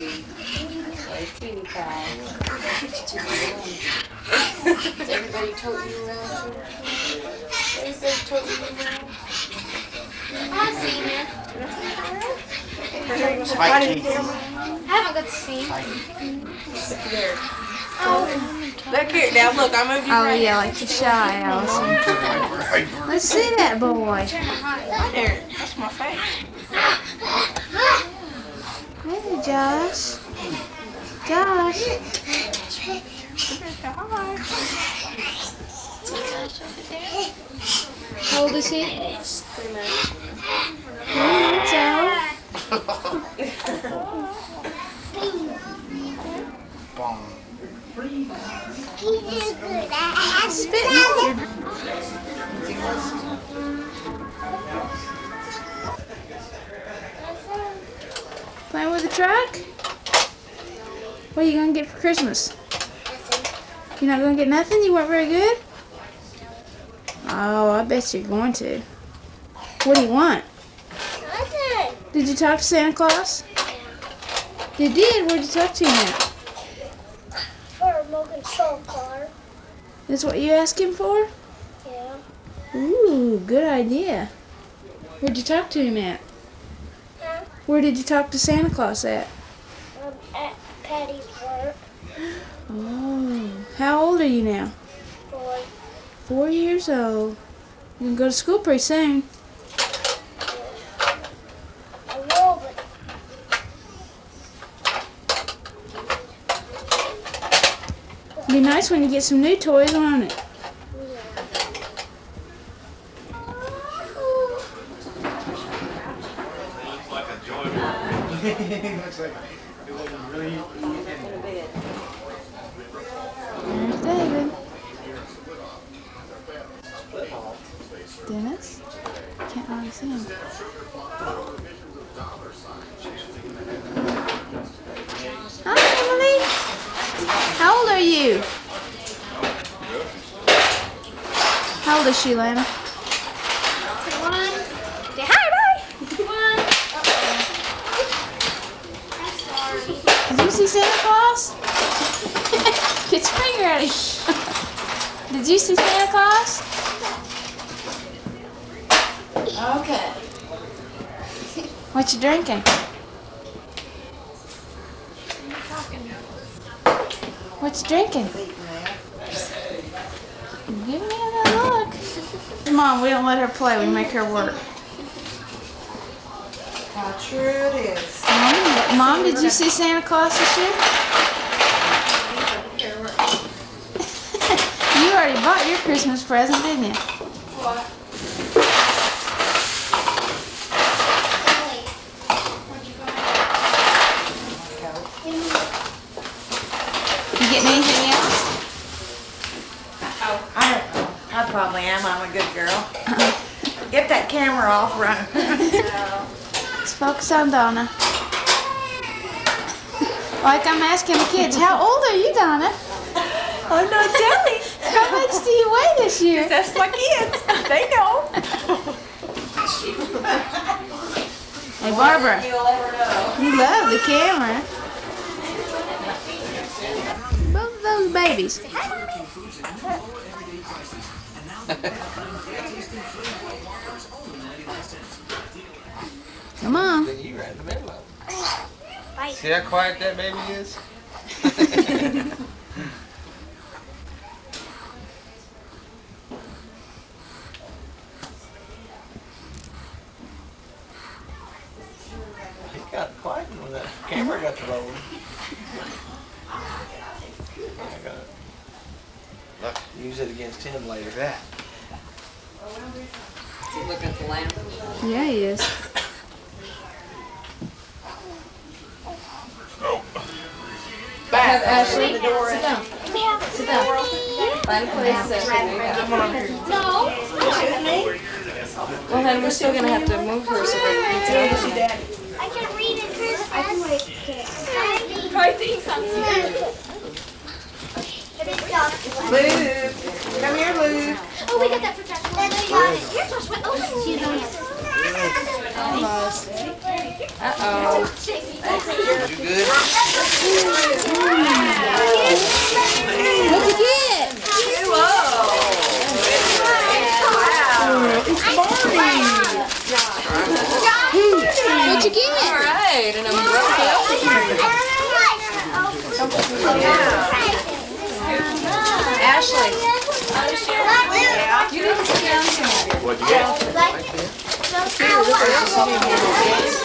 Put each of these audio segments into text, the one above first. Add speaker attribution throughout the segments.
Speaker 1: Teeny pie. Is everybody toting you around? Everybody toting you around?
Speaker 2: I've seen it.
Speaker 3: Spike
Speaker 2: I haven't got to see it. Oh.
Speaker 4: Look here, now look, I moved you
Speaker 5: Oh
Speaker 4: right
Speaker 5: yeah, like you're shy, Allison. Let's see that boy.
Speaker 4: there. That's my face.
Speaker 5: Hey, Josh. Josh. How old is he?
Speaker 4: 3 minutes.
Speaker 5: Playing with the truck? What are you gonna get for Christmas? You're not gonna get nothing? You weren't very good? Oh, I bet you're going to. What do you want?
Speaker 2: Nothing.
Speaker 5: Did you talk to Santa Claus? You did? Where'd you talk to him at?
Speaker 2: For a remote control car.
Speaker 5: That's what you asked him for?
Speaker 2: Yeah.
Speaker 5: Ooh, good idea. Where'd you talk to him at?
Speaker 2: Huh?
Speaker 5: Where did you talk to Santa Claus at?
Speaker 2: At Patty's work.
Speaker 5: Oh, how old are you now?
Speaker 2: 4.
Speaker 5: 4 years old. You can go to school pretty soon.
Speaker 2: I will, but
Speaker 5: Be nice when you get some new toys, won't it?
Speaker 3: Looks like it wasn't really
Speaker 5: There's David. Dennis? Can't really see him. Hi, Emily. How old are you? How old is she, Lana?
Speaker 2: 1. Say hi, bye. 1. I'm sorry.
Speaker 5: Did you see Santa Claus? Get your finger out of here. Did you see Santa Claus? Okay. What you drinking? What you drinking? Give me that look. Mom, we don't let her play. We make her work.
Speaker 1: How true it is.
Speaker 5: Mom, did you see Santa Claus this year? You already bought your Christmas present, didn't you?
Speaker 1: What?
Speaker 5: You getting anything else?
Speaker 4: Oh, I probably am. I'm a good girl. Get that camera off, run.
Speaker 5: Let's focus on Donna. Like I'm asking the kids, how old are you, Donna?
Speaker 4: I'm not telling.
Speaker 5: How much do you weigh this year?
Speaker 4: That's my kids. They know.
Speaker 5: Hey, Barbara,
Speaker 1: You'll ever know.
Speaker 5: you love the camera. Both of those babies. Come on.
Speaker 3: you right in the middle of it.
Speaker 2: Bye.
Speaker 3: See how quiet that baby is? He got quiet when that camera got to rolling. I gotta use it against him later. That.
Speaker 1: Is he looking at the lamp?
Speaker 5: Yeah, he is.
Speaker 1: Have Ashley the door sit down. Sit down. Find a place to sit.
Speaker 2: No.
Speaker 1: Well, then we're still gonna have to move her so that we can see it.
Speaker 2: I can read it, Christmas. I probably thinks I'm serious.
Speaker 4: Luke. Come here, Luke.
Speaker 2: Oh, we got that for Joshua. Here's Joshua. Oh, she's on
Speaker 1: Uh-oh.
Speaker 3: You good?
Speaker 1: Ashley, you need to sit down here.
Speaker 3: What'd you get?
Speaker 4: Now what else did you use?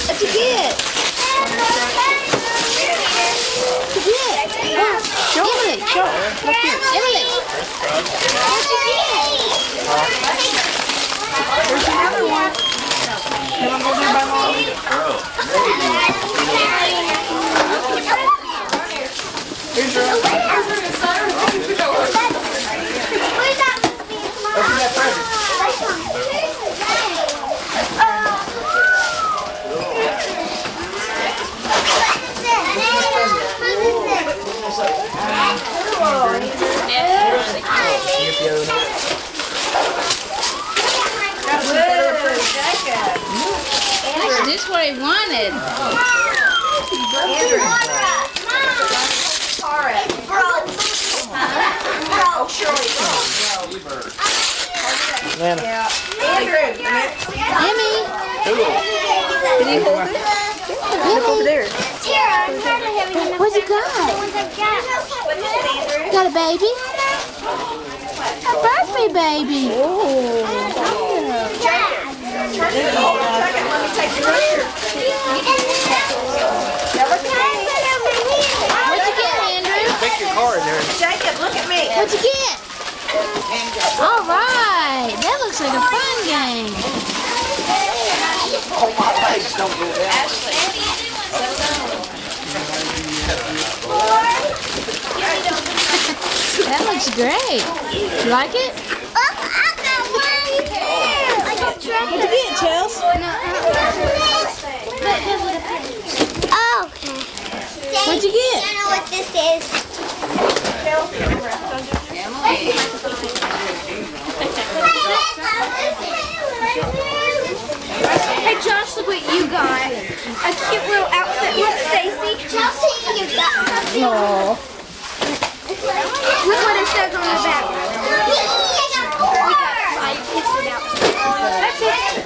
Speaker 5: What'd you get? Show me. Show. Look here. Emily. What'd you get?
Speaker 4: There's another one. You want to go there by mom? Here's your other one. Open that present.
Speaker 5: Is this what he wanted?
Speaker 3: Nana.
Speaker 5: Emmy.
Speaker 1: Did he hold it? Look over there.
Speaker 5: What you got? Got a baby? A birthday baby. What'd you get, Andrew?
Speaker 3: Take your car in there.
Speaker 4: Jacob, look at me.
Speaker 5: What'd you get? All right. That looks like a fun game.
Speaker 3: Oh, my legs don't go down.
Speaker 5: That looks great. You like it?
Speaker 2: What'd you
Speaker 5: get, Chels?
Speaker 2: Oh, okay.
Speaker 5: What'd you get?
Speaker 2: I know what this is.
Speaker 6: Hey Josh, look what you got. A cute little outfit. Look, Stacy.
Speaker 2: Chelsea, you got something.
Speaker 5: Oh.
Speaker 6: Look what it says on the back. We got 5 pieces of outfits. That's it.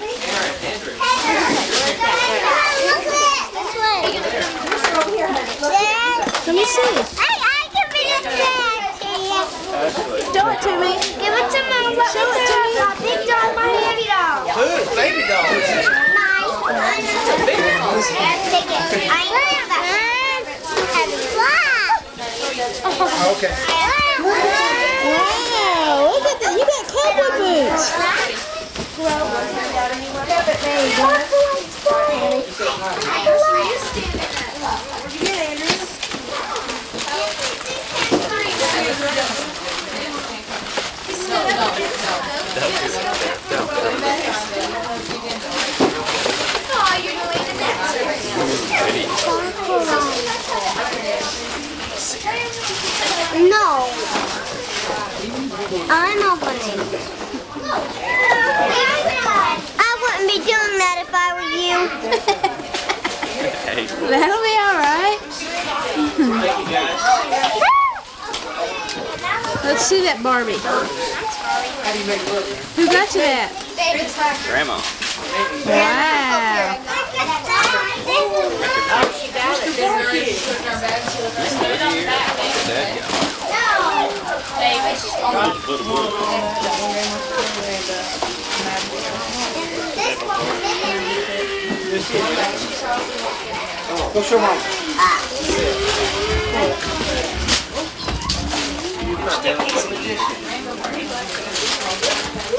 Speaker 2: This way.
Speaker 5: Let me see.
Speaker 2: I can be a dad.
Speaker 5: Show it to me.
Speaker 2: Give it to Mom.
Speaker 5: Show it to me.
Speaker 2: Big doll, my baby doll.
Speaker 3: Who? Baby doll.
Speaker 2: Take it. I have that.
Speaker 3: Okay.
Speaker 5: Wow. Look at that. You got cowboy boots.
Speaker 2: No. I'm opening. I wouldn't be doing that if I were you.
Speaker 5: That'll be all right. Let's see that Barbie. Who got you that?
Speaker 3: Grandma.
Speaker 5: Wow.
Speaker 3: Go show mom.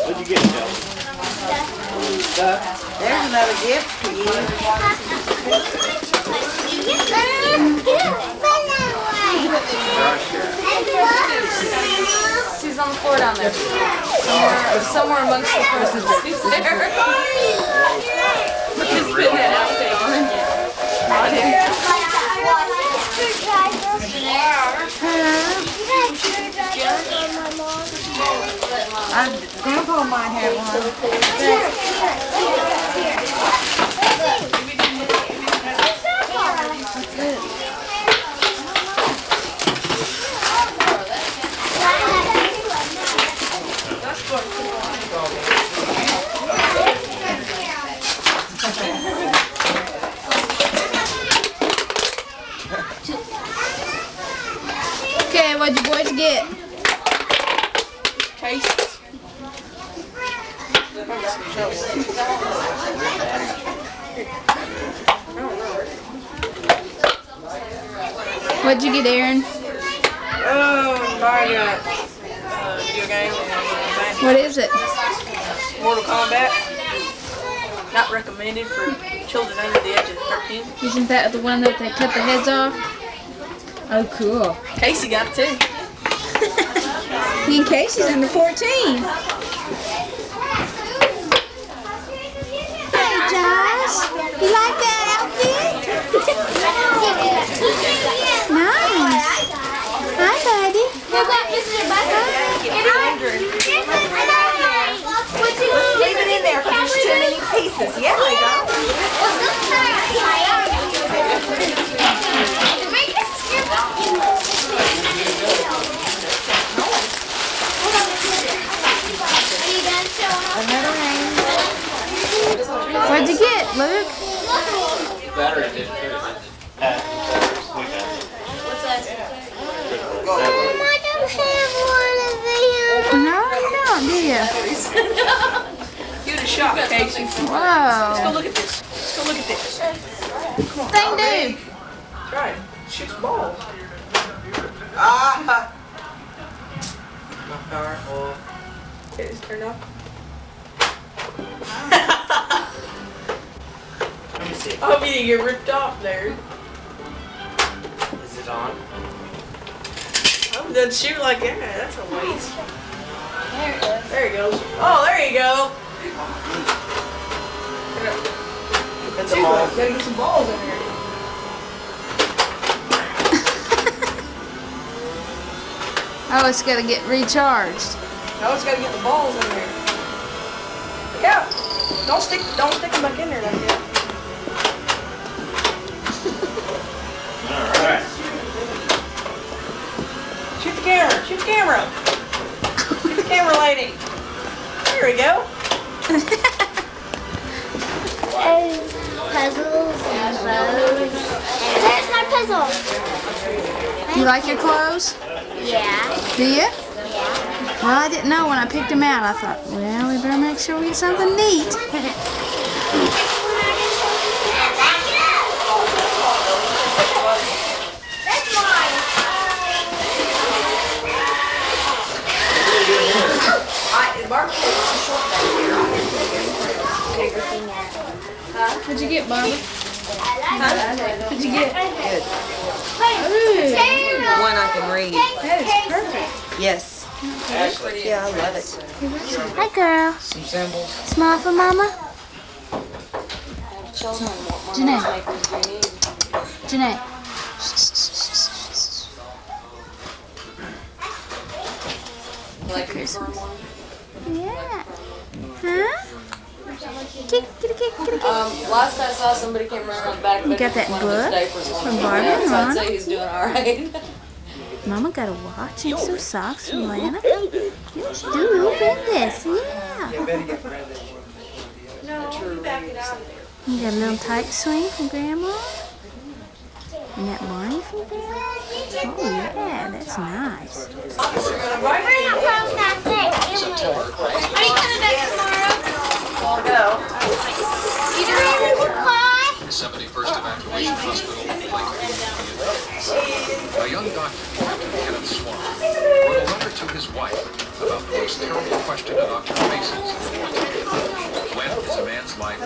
Speaker 3: What'd you get, Joe?
Speaker 4: There's another gift for you.
Speaker 1: She's on the floor down there. Somewhere amongst the persons that she's there. Just putting that outfit on.
Speaker 4: Grandpa might have one.
Speaker 5: Okay, what'd you boys get?
Speaker 1: Cases.
Speaker 5: What'd you get, Aaron?
Speaker 1: Oh, I got video game.
Speaker 5: What is it?
Speaker 1: Mortal Kombat. Not recommended for children under the age of 13.
Speaker 5: Isn't that the one that they cut the heads off? Oh, cool.
Speaker 1: Casey got it too.
Speaker 5: Me and Casey's under 14.
Speaker 6: Hey, Josh. You like that outfit? Nice. Hi, buddy.
Speaker 4: Leave it in there because there's too many pieces. Yeah, they go.
Speaker 5: What'd you get, Luke?
Speaker 3: Battery did.
Speaker 6: I don't have one of them.
Speaker 5: No, you don't, do you?
Speaker 1: Give it a shot, Casey. Let's go
Speaker 5: Whoa.
Speaker 1: look at this. Let's go look at this.
Speaker 5: Thing do.
Speaker 1: Try it. Shoots balls.
Speaker 4: Ah.
Speaker 1: Okay, it's turned off.
Speaker 3: Let me see.
Speaker 1: I hope you didn't get ripped off there.
Speaker 3: Is it on?
Speaker 1: I hope it doesn't shoot like that. That's a waste. There it goes. Oh, there you go.
Speaker 3: It's a ball.
Speaker 1: Gotta get some balls in there.
Speaker 5: Oh, it's gotta get recharged.
Speaker 1: Now it's gotta get the balls in there. Look out! Don't stick them back in there like that.
Speaker 3: Alright.
Speaker 1: Shoot the camera! Shoot the camera! Shoot the camera, lady! There we go.
Speaker 6: Puzzles and bows. There's my puzzle.
Speaker 5: You like your clothes?
Speaker 6: Yeah.
Speaker 5: Do you?
Speaker 6: Yeah.
Speaker 5: Well, I didn't know when I picked them out. I thought, well, we better make sure we get something neat. What'd you get, Barbara? What'd you get?
Speaker 4: Good.
Speaker 5: Ooh,
Speaker 4: One I can read.
Speaker 5: that is perfect.
Speaker 4: Yes. Yeah, I love it.
Speaker 6: Hi, girl.
Speaker 3: Some symbols.
Speaker 6: Smile for mama.
Speaker 5: Janae. Janae.
Speaker 1: Like
Speaker 5: Christmas.
Speaker 6: Yeah. Huh? Kick, get a kick, get a kick.
Speaker 1: last I saw somebody came around on the back of
Speaker 5: You got that book from Barbara and
Speaker 1: so I'd
Speaker 5: Ron?
Speaker 1: say he's doing alright.
Speaker 5: Mama got a watch and some socks from Lana. Yes, do. Open this. Yeah.
Speaker 3: You better get Brandon.
Speaker 5: You got a little tight swing from Grandma. And that Barney from Grandma. Oh, yeah. That's nice.
Speaker 6: We're not close that thing. Are you coming back tomorrow?
Speaker 4: I'll go.
Speaker 6: You ready to cry?
Speaker 7: 71st Evacuation Hospital in Lakewood. A young doctor, Kenneth Swan, wrote a letter to his wife about the most terrible question a doctor faces in wartime. When is a man's life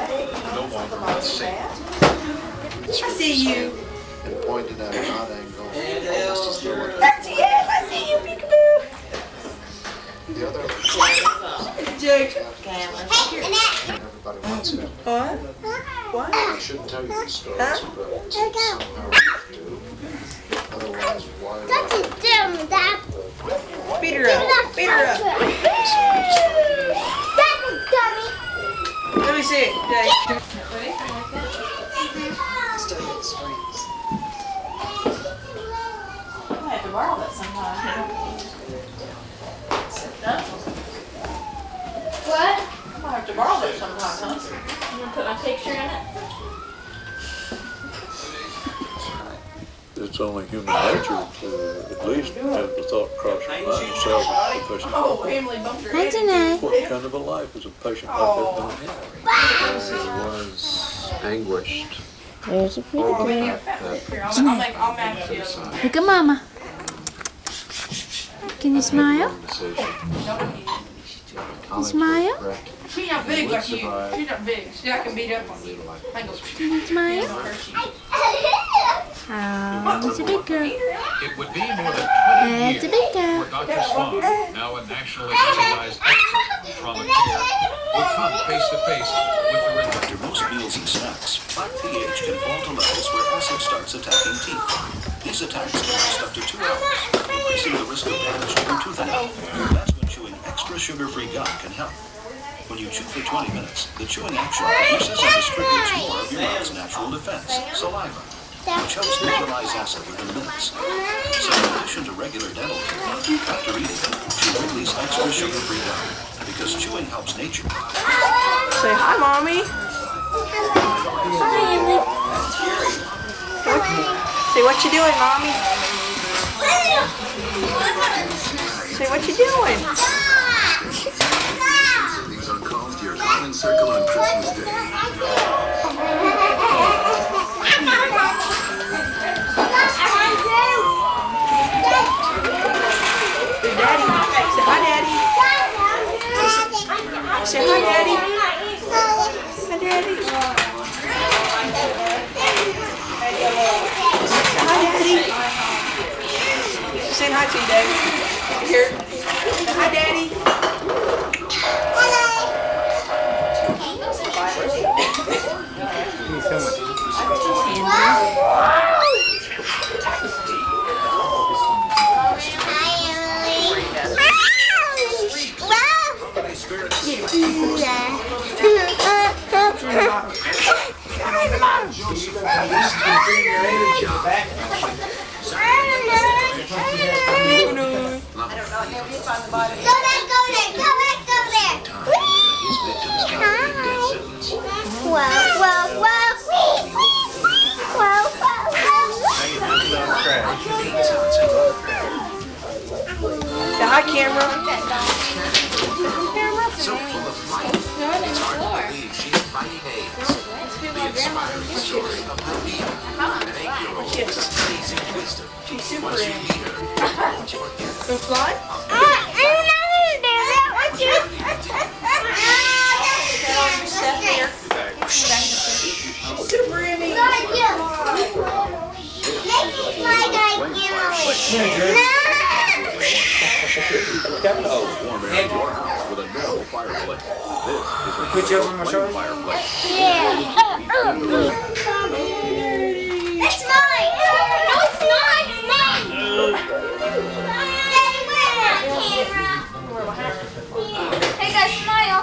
Speaker 7: no longer worth saving?
Speaker 1: I see you.
Speaker 7: And pointed at an odd angle.
Speaker 1: That's you. I see you, peekaboo.
Speaker 7: The other
Speaker 1: Jake.
Speaker 7: everybody wants it.
Speaker 1: What? What?
Speaker 7: I shouldn't tell you these stories, but somehow I have to. Otherwise, why would
Speaker 6: Don't you do that.
Speaker 1: Beat her up. Beat her up.
Speaker 6: That's a dummy.
Speaker 1: Let me see it, Jake. I have to borrow that sometime.
Speaker 6: What?
Speaker 1: I might have to borrow that sometime, huh?
Speaker 6: You want to put my picture in it?
Speaker 7: It's
Speaker 8: it's only human nature to at least have the thought cross your mind, self-sufficient.
Speaker 1: Oh, Emily bumped her
Speaker 5: Hi,
Speaker 1: head.
Speaker 5: Janae.
Speaker 8: What kind of a life is a patient like that going to have?
Speaker 9: He was anguished
Speaker 5: There's a pretty
Speaker 9: over
Speaker 5: girl.
Speaker 1: Here, I'll match the other one.
Speaker 5: Look at Mama. Can you smile? You smile?
Speaker 1: She's not big like you. She's not big. I can beat up on you.
Speaker 5: Can you smile? Oh, it's a big girl.
Speaker 7: It would be more than 20
Speaker 5: That's a
Speaker 7: years
Speaker 5: big girl.
Speaker 7: before Dr. Swan, now a nationally recognized expert in trauma care, would come face to face with the risk.
Speaker 10: After most meals and snacks, plaque pH can fall to levels where acid starts attacking teeth. These attacks can last up to 2 hours, increasing the risk of damage to your tooth enamel. That's when chewing extra sugar-free gum can help. When you chew for 20 minutes, the chewing action produces and distributes more of your mouth's natural defense, saliva. Which helps neutralize acid within minutes. So in addition to regular dental care, after eating, chew Wrigley's extra sugar-free gum, because chewing helps nature.
Speaker 1: Say hi, Mommy.
Speaker 5: Hi, Emily.
Speaker 1: Say what you doing, Mommy. Say what you doing.
Speaker 10: These are called to your common circle on Christmas Day.
Speaker 1: Daddy. Say hi, Daddy. Say hi, Daddy. Hi, Daddy. Say hi, Daddy. She's saying hi to you, Daddy. Here. Say hi, Daddy. Say hi, camera.
Speaker 10: So full of life, it's hard to believe she's fighting AIDS. The inspiring story of Reeve, an 8-year-old with amazing wisdom.
Speaker 1: She's super
Speaker 10: Once you
Speaker 1: in.
Speaker 10: meet her, you won't forget.
Speaker 1: Go fly? Step here. Super in me.
Speaker 8: Warm air with a normal fireplace. This is a
Speaker 3: Put you over my shoulder?
Speaker 8: fireplace.
Speaker 6: It's mine! No, it's not! It's mine! Daddy, where's that camera? Hey guys, smile!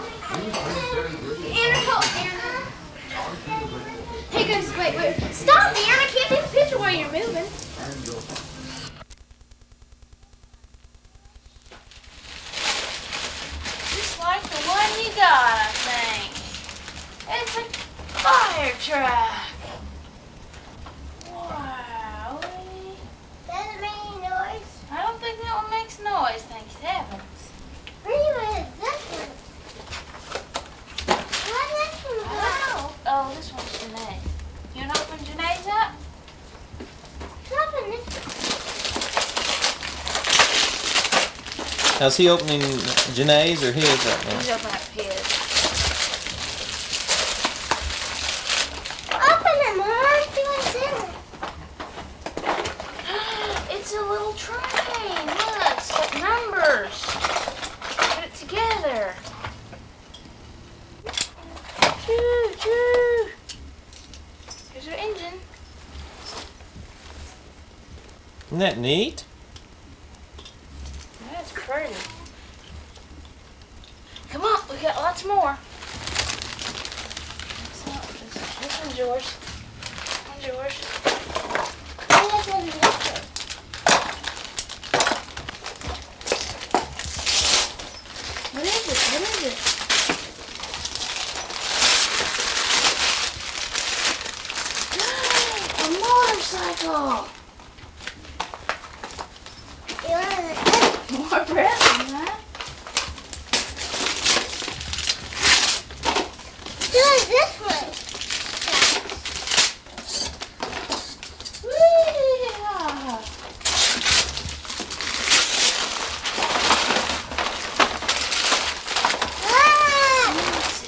Speaker 6: Anna. Hey guys, wait. Stop, Anna! I can't take a picture while you're moving.
Speaker 2: Just like the one you got, I think. It's a fire truck. Wow.
Speaker 6: Doesn't make any noise.
Speaker 2: I don't think that one makes noise, thanks heavens.
Speaker 6: Where is this one? Where's this one go?
Speaker 2: Oh, this one's Janae's. You want to open Janae's up?
Speaker 6: Open this one.
Speaker 3: How's he opening Janae's or his right now?
Speaker 2: He's opening up his.
Speaker 6: Open it, Mom. See what's in it.
Speaker 2: It's a little train. Look, it's got numbers. Put it together. Choo, choo. Here's our engine.
Speaker 3: Isn't that neat?
Speaker 2: That's pretty. Come on, we got lots more. This one's yours. This one's yours.
Speaker 6: This one's yours.
Speaker 2: What is it? What is it? A motorcycle! pressing, huh?
Speaker 6: Do it this way.
Speaker 2: Wee-haw.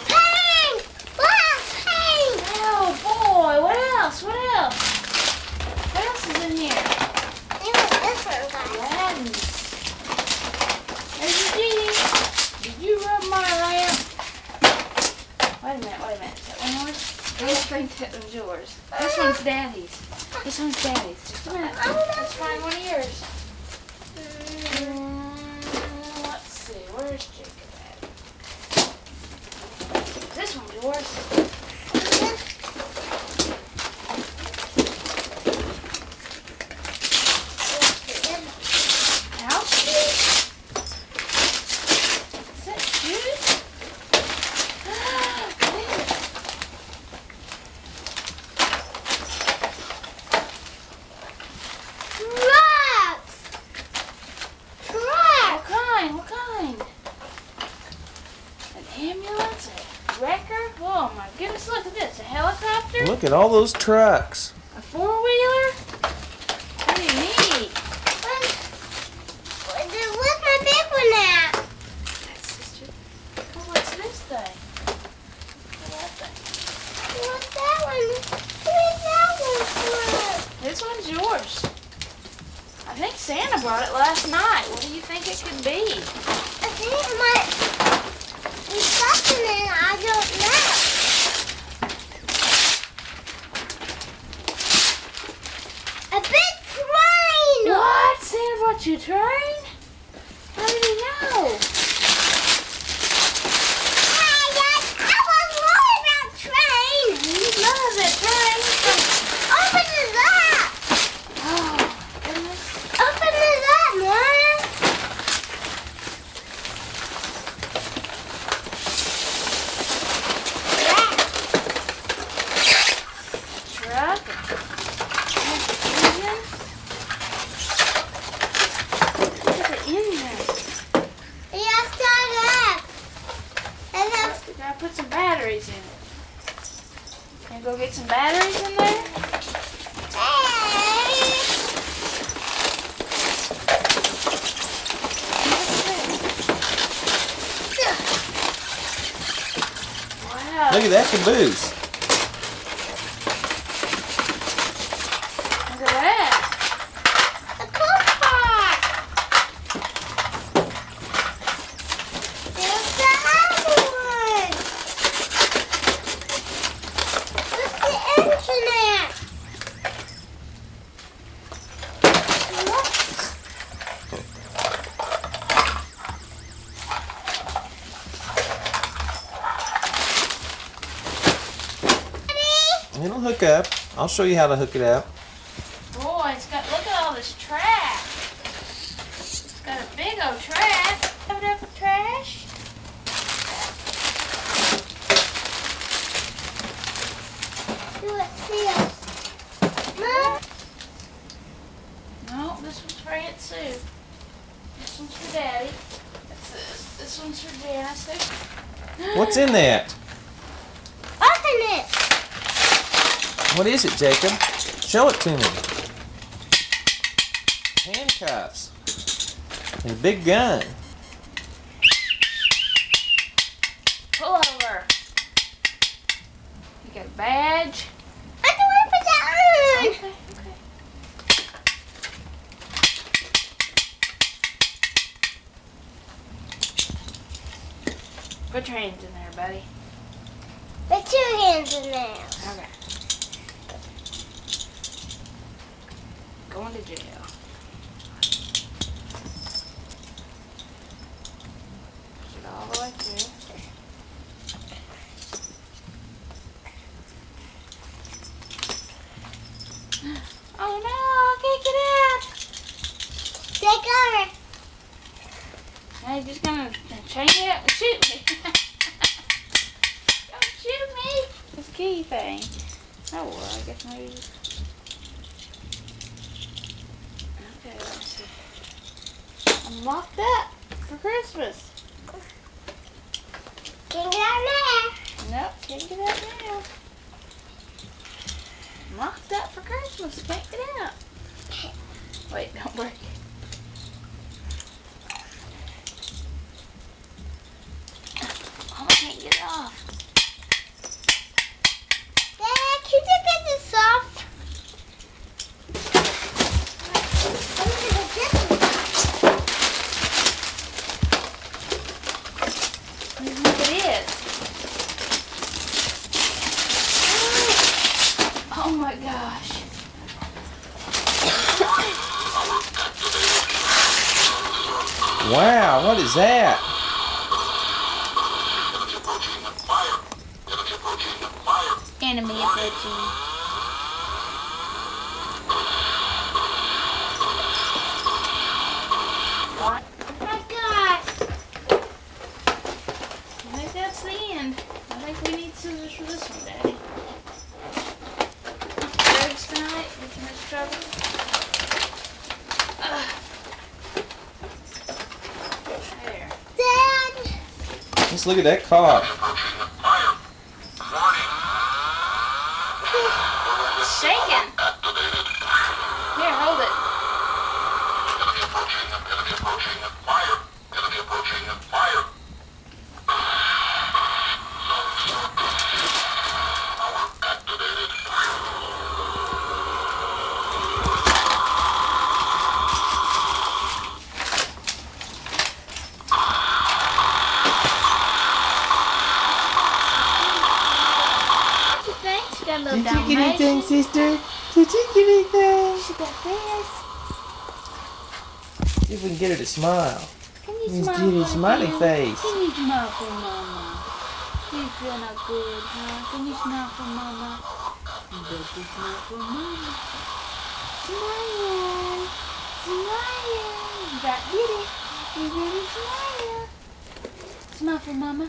Speaker 6: Paint! Black paint!
Speaker 2: Oh boy, what else? What else? What else is in here?
Speaker 6: Even this one, guys.
Speaker 2: Gladness. There's your genie. Did you rub my lamp? Wait a minute, wait a minute. Is that one yours? I don't think that one's yours. This one's Daddy's. This one's Daddy's. Just a minute. Let's find one of yours. Let's see. Where's Jacob at? This one's yours. House shoes? Is that shoes?
Speaker 6: Trucks!
Speaker 2: What
Speaker 6: Trucks!
Speaker 2: kind? What kind? An ambulance? A wrecker? Oh my goodness, look at this. A helicopter?
Speaker 3: Look at all those trucks.
Speaker 2: A four-wheeler? Pretty neat.
Speaker 6: Where's my big one at?
Speaker 2: That's sister. Oh, what's this thing? What's that thing?
Speaker 6: What's that one? Where's that one for?
Speaker 2: This one's yours. I think Santa brought it last night. What do you think it could be?
Speaker 6: I think it might be something in it. I don't know. A big train!
Speaker 2: What? Santa brought you a train? How did he know?
Speaker 6: Hey, Dad, I was worried about train.
Speaker 2: He loves that train.
Speaker 6: Open it up.
Speaker 2: Oh, goodness.
Speaker 6: Open it up, Mom.
Speaker 2: Truck. Engine. Look at the engine.
Speaker 6: Yeah, start up. And then,
Speaker 2: We gotta put some batteries in it. Can you go get some batteries in there?
Speaker 6: hey.
Speaker 2: Wow.
Speaker 3: Look at that caboose.
Speaker 2: Look at that.
Speaker 6: A cool car. There's the other one. What's the engine at?
Speaker 3: It'll hook up. I'll show you how to hook it up.
Speaker 2: Boy, it's got, look at all this trash. It's got a big old trash. Have it up with trash?
Speaker 6: Do it, see us. Mom?
Speaker 2: No, this one's for Aunt Sue. This one's for Daddy. This one's for Janice.
Speaker 3: What's in that?
Speaker 6: Open it.
Speaker 3: What is it, Jacob? Show it to me. Handcuffs. And a big gun.
Speaker 2: Pull over. You got a badge?
Speaker 6: I can wait for that on.
Speaker 2: Okay, okay. Put your hands in there, buddy.
Speaker 6: Put 2 hands in there.
Speaker 2: Okay. Going to jail. Push it all the way through. Oh no, I can't get out.
Speaker 6: Take over.
Speaker 2: Now you're just gonna chain it up and shoot me. Don't shoot me. This key thing. Oh well, I guess maybe. Okay, let's see. I'm locked up for Christmas.
Speaker 6: Can't get out now.
Speaker 2: Nope, can't get out now. I'm locked up for Christmas. Can't get out. Wait, don't break it. Oh, I can't get it off.
Speaker 6: Dad, can you get this soft?
Speaker 2: I don't know what it is. Oh my gosh.
Speaker 3: Wow, what is that?
Speaker 2: Enemy approaching.
Speaker 6: Oh my gosh.
Speaker 2: I think that's the end. I think we need scissors for this one, Daddy. Drugs tonight? You too much trouble? There.
Speaker 6: Dad.
Speaker 3: Let's look at that car.
Speaker 2: It's shaking. Here, hold it. What you think? She got a little Dalmatian.
Speaker 3: sister? Did you get anything?
Speaker 2: She got this.
Speaker 3: See if we can get her to smile.
Speaker 2: Can you
Speaker 3: Let's
Speaker 2: smile
Speaker 3: get a
Speaker 2: for
Speaker 3: smiley
Speaker 2: me?
Speaker 3: face.
Speaker 2: Can you smile for Mama? You feel no good, huh? Can you smile for Mama? You better smile for Mama. Smile. Smile. You got get it. You really smile. Smile for Mama.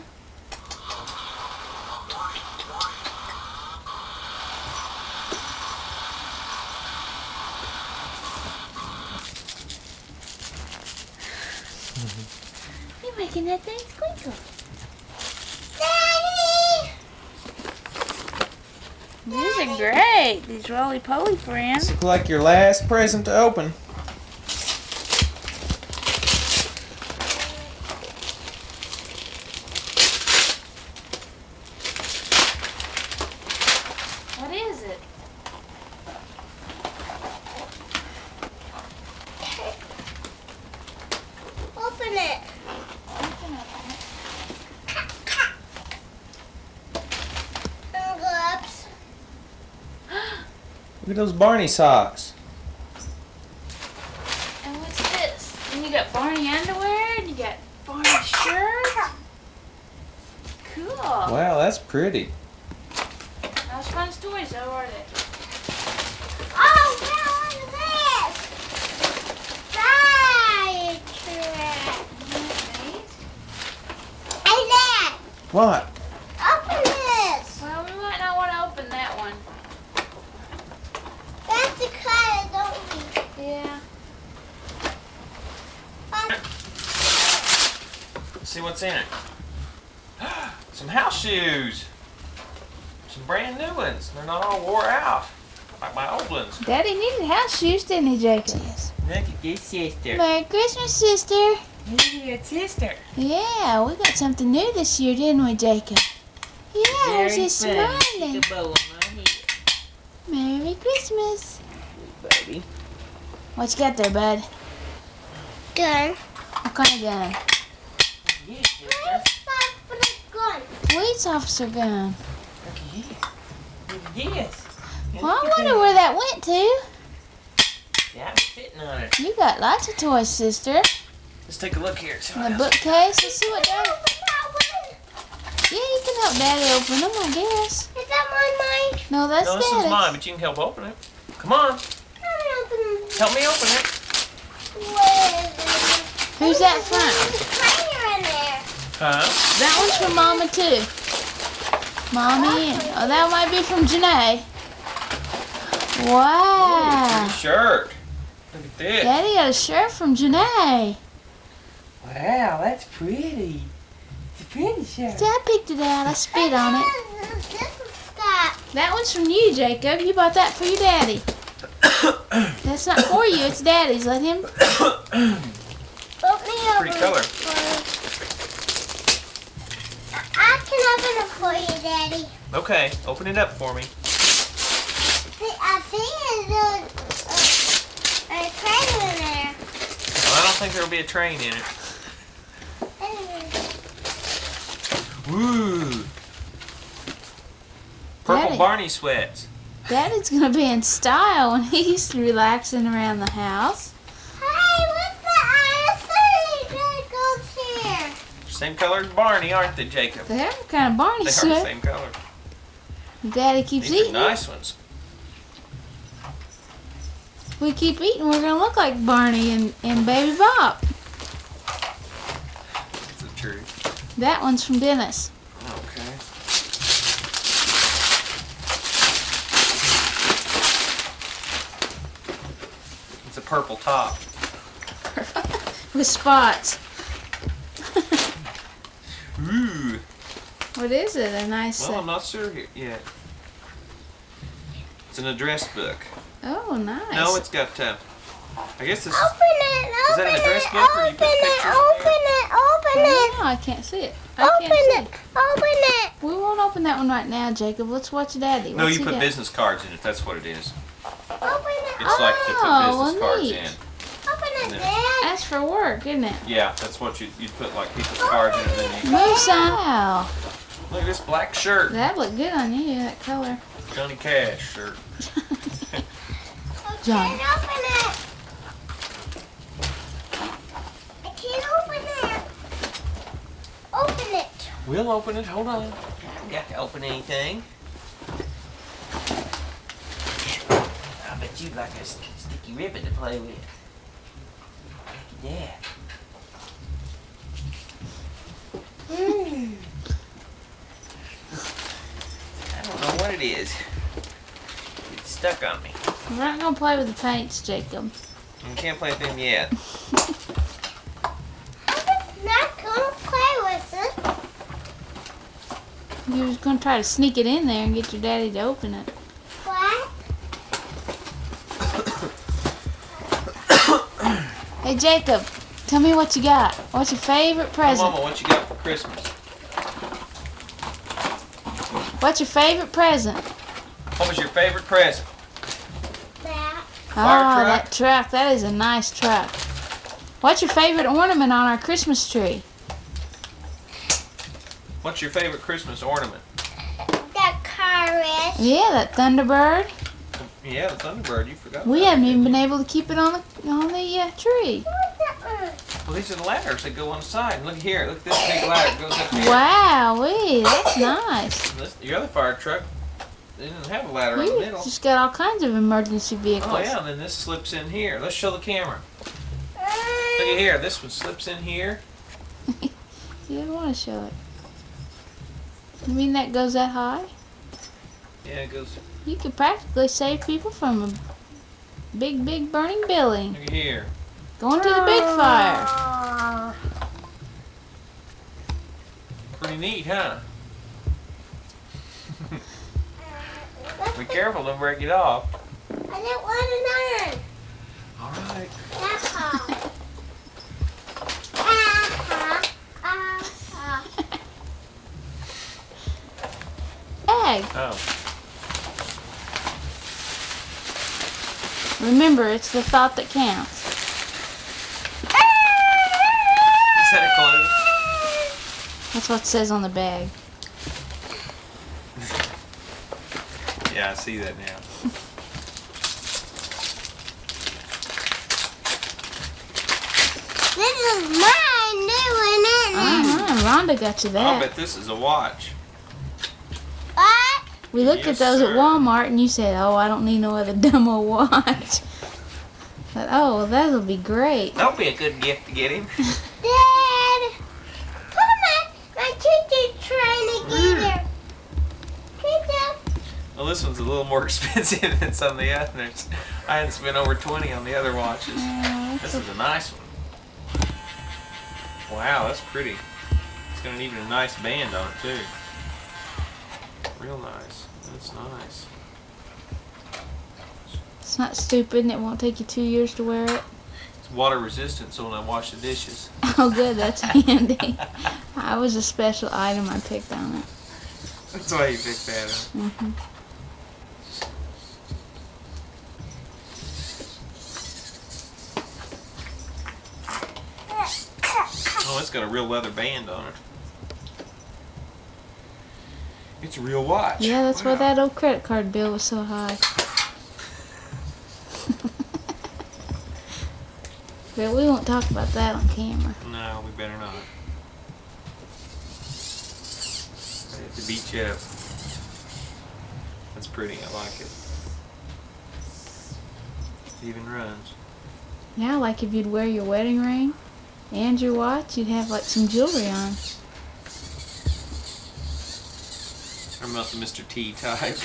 Speaker 2: You're making that thing squinkle.
Speaker 6: Daddy.
Speaker 2: These are great. These roly-poly friends.
Speaker 3: This look like your last present to open.
Speaker 2: What is it?
Speaker 6: Open it.
Speaker 2: Open up.
Speaker 6: Gloves.
Speaker 3: Look at those Barney socks.
Speaker 2: And what's this? And you got Barney underwear, and you got Barney shirts. Cool.
Speaker 3: Wow, that's pretty.
Speaker 2: Those fun stories, though, are they?
Speaker 6: Oh, now look at this. Fire truck. Hey, Dad.
Speaker 3: What?
Speaker 6: Open this.
Speaker 2: Well, we might not want to open that one.
Speaker 6: That's the color, don't we?
Speaker 2: Yeah.
Speaker 3: Let's see what's in it. Some house shoes. Some brand new ones. They're not all wore out like my old ones.
Speaker 5: Daddy needed house shoes, didn't he, Jacob?
Speaker 3: Look at this sister.
Speaker 5: Merry Christmas, sister.
Speaker 3: Look at your sister.
Speaker 5: Yeah, we got something new this year, didn't we, Jacob? Yeah, who's just smiling? Merry Christmas.
Speaker 3: Baby.
Speaker 5: What you got there, bud?
Speaker 6: Gun.
Speaker 5: What kind of gun?
Speaker 3: Yeah, sister.
Speaker 6: Gun.
Speaker 5: Police officer gun.
Speaker 3: Look at this. Look at this.
Speaker 5: Well, I wonder where that went to.
Speaker 3: Yeah, I'm sitting on it.
Speaker 5: You got lots of toys, sister.
Speaker 3: Let's take a look here. See
Speaker 5: In
Speaker 3: what
Speaker 5: the
Speaker 3: else.
Speaker 5: bookcase. Let's see what Daddy... Yeah, you can help Daddy open them, I guess.
Speaker 6: Is that mine?
Speaker 5: No, that's
Speaker 3: No, this
Speaker 5: Daddy's.
Speaker 3: is mine, but you can help open it. Come on. Help me open it.
Speaker 5: Who's that from?
Speaker 6: Fire in there.
Speaker 3: Huh?
Speaker 5: That one's from Mama, too. Mommy. Oh, that might be from Janae. Wow.
Speaker 3: Pretty shirt. Look at this.
Speaker 5: Daddy got a shirt from Janae.
Speaker 3: Wow, that's pretty. It's a pretty shirt.
Speaker 5: See, I picked it out. I spit on it.
Speaker 6: This is Scott.
Speaker 5: That one's from you, Jacob. You bought that for your daddy. That's not for you. It's daddy's. Let him.
Speaker 6: Put me over.
Speaker 3: Pretty color.
Speaker 6: I can open it for you, Daddy.
Speaker 3: Okay, open it up for me.
Speaker 6: See, I see a train in there.
Speaker 3: Well, I don't think there'll be a train in it. Woo! Purple
Speaker 5: Daddy.
Speaker 3: Barney sweats.
Speaker 5: Daddy's gonna be in style when he's relaxing around the house.
Speaker 6: Hey, what's the ISA that goes here?
Speaker 3: Same color as Barney, aren't they, Jacob?
Speaker 5: They have kind of Barney
Speaker 3: They are the
Speaker 5: sweat.
Speaker 3: same color.
Speaker 5: Daddy keeps
Speaker 3: These are
Speaker 5: eating.
Speaker 3: nice ones.
Speaker 5: If we keep eating, we're gonna look like Barney and Baby Bop.
Speaker 3: That's the truth.
Speaker 5: That one's from Dennis.
Speaker 3: Okay. It's a purple top.
Speaker 5: With spots.
Speaker 3: Ooh.
Speaker 5: What is it? A nice.
Speaker 3: Well, I'm not sure yet. It's an address book.
Speaker 5: Oh, nice.
Speaker 3: No, it's got. I guess this is.
Speaker 6: Open it,
Speaker 3: Is that an address book or you put
Speaker 6: open
Speaker 3: pictures in
Speaker 6: it, open it,
Speaker 5: No, I can't see it. I
Speaker 6: open
Speaker 5: can't see
Speaker 6: it, open it.
Speaker 5: We won't open that one right now, Jacob. Let's watch Daddy.
Speaker 3: No,
Speaker 5: What's
Speaker 3: you
Speaker 5: he
Speaker 3: put
Speaker 5: got?
Speaker 3: business cards in it. That's what it is.
Speaker 6: Open it,
Speaker 3: It's like to put
Speaker 5: Oh,
Speaker 3: business
Speaker 5: well,
Speaker 3: cards
Speaker 5: neat.
Speaker 3: in.
Speaker 6: open it,
Speaker 3: Yeah.
Speaker 6: Dad.
Speaker 5: That's for work, isn't it?
Speaker 3: Yeah, that's what you'd put like people's cards in it. Then you,
Speaker 5: Move, son. Wow.
Speaker 3: look at this black shirt.
Speaker 5: That looked good on you, that color.
Speaker 3: Johnny Cash shirt.
Speaker 5: John.
Speaker 6: I can't open it. I can't open it. Open it.
Speaker 3: We'll open it. Hold on. I got to open anything. I bet you'd like a sticky ribbon to play with. Yeah. I don't know what it is. It's stuck on me.
Speaker 5: We're not going to play with the paints, Jacob.
Speaker 3: You can't play with them yet.
Speaker 6: I'm not gonna play with it.
Speaker 5: You was going to try to sneak it in there and get your daddy to open it.
Speaker 6: What?
Speaker 5: Hey, Jacob, tell me what you got. What's your favorite
Speaker 3: Hey,
Speaker 5: present?
Speaker 3: Mama, what you got for Christmas?
Speaker 5: What's your favorite present?
Speaker 3: What was your favorite present?
Speaker 6: That.
Speaker 3: Fire
Speaker 5: Oh,
Speaker 3: truck?
Speaker 5: that truck. That is a nice truck. What's your favorite ornament on our Christmas tree?
Speaker 3: What's your favorite Christmas ornament?
Speaker 6: That Carthage.
Speaker 5: Yeah, that Thunderbird.
Speaker 3: Yeah, the Thunderbird. You forgot.
Speaker 5: We
Speaker 3: about
Speaker 5: haven't
Speaker 3: it,
Speaker 5: even
Speaker 3: didn't
Speaker 5: been able to keep it on the tree.
Speaker 3: you? Well, these are the ladders that go on the side. Look here. Look at this big ladder. It goes up here.
Speaker 5: Wow, that's nice.
Speaker 3: Your other fire truck, they didn't have a ladder in the
Speaker 5: You
Speaker 3: middle.
Speaker 5: just got all kinds of emergency vehicles.
Speaker 3: Oh yeah, and then this slips in here. Let's show the camera. Look at here. This one slips in here.
Speaker 5: You don't want to show it. You mean that goes that high?
Speaker 3: Yeah, it goes.
Speaker 5: You could practically save people from a big, big burning building.
Speaker 3: Look at here.
Speaker 5: Going to the big fire.
Speaker 3: Pretty neat, huh? Be careful, don't break it off.
Speaker 6: I didn't want to learn.
Speaker 3: All right.
Speaker 5: Egg.
Speaker 3: Oh.
Speaker 5: Remember, it's the thought that counts.
Speaker 3: Is that a clue?
Speaker 5: That's what it says on the bag.
Speaker 3: Yeah, I see that now.
Speaker 6: This is mine new one, isn't it?
Speaker 5: Rhonda got you
Speaker 3: I
Speaker 5: that.
Speaker 3: bet this is a watch.
Speaker 6: What?
Speaker 5: We looked
Speaker 3: Yes,
Speaker 5: at those
Speaker 3: sir.
Speaker 5: at Walmart and you said, oh, I don't need no other dumb old watch. But, oh, well, that'll be great.
Speaker 3: That'll be a good gift to get him.
Speaker 6: Dad, put my teacher trying to get her. Teacher.
Speaker 3: Well, this one's a little more expensive than some of the others. I hadn't spent over 20 on the other watches. This is a nice one. Wow, that's pretty. It's got even a nice band on it too. Real nice. That's nice.
Speaker 5: It's not stupid and it won't take you 2 years to wear it.
Speaker 3: It's water resistant, so when I wash the dishes.
Speaker 5: Oh good, that's handy. I was a special item I picked on it.
Speaker 3: That's why you picked that up.
Speaker 5: Mm-hmm.
Speaker 3: Oh, it's got a real leather band on it. It's a real watch.
Speaker 5: Yeah, that's why that old credit card bill was so high. But we won't talk about that on camera.
Speaker 3: No, we better not. I have to beat you up. That's pretty. I like it. It even runs.
Speaker 5: Yeah, like if you'd wear your wedding ring and your watch, you'd have like some jewelry on.
Speaker 3: I'm not the Mr. T type.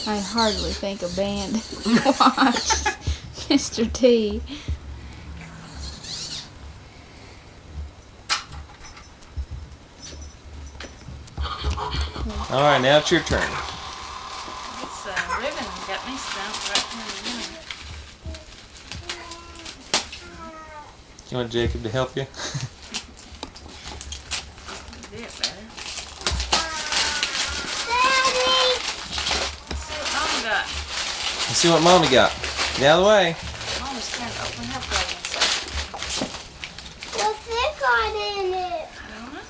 Speaker 5: I hardly think a band watch Mr. T.
Speaker 3: All right, now it's your turn.
Speaker 2: This ribbon got me stumped right from the beginning.
Speaker 3: You want Jacob to help you?
Speaker 2: Do it better.
Speaker 3: Let's see what Mommy got. Get out of the way.
Speaker 2: Mommy's trying to open her presents up.
Speaker 6: What's it got in it?
Speaker 2: I don't know.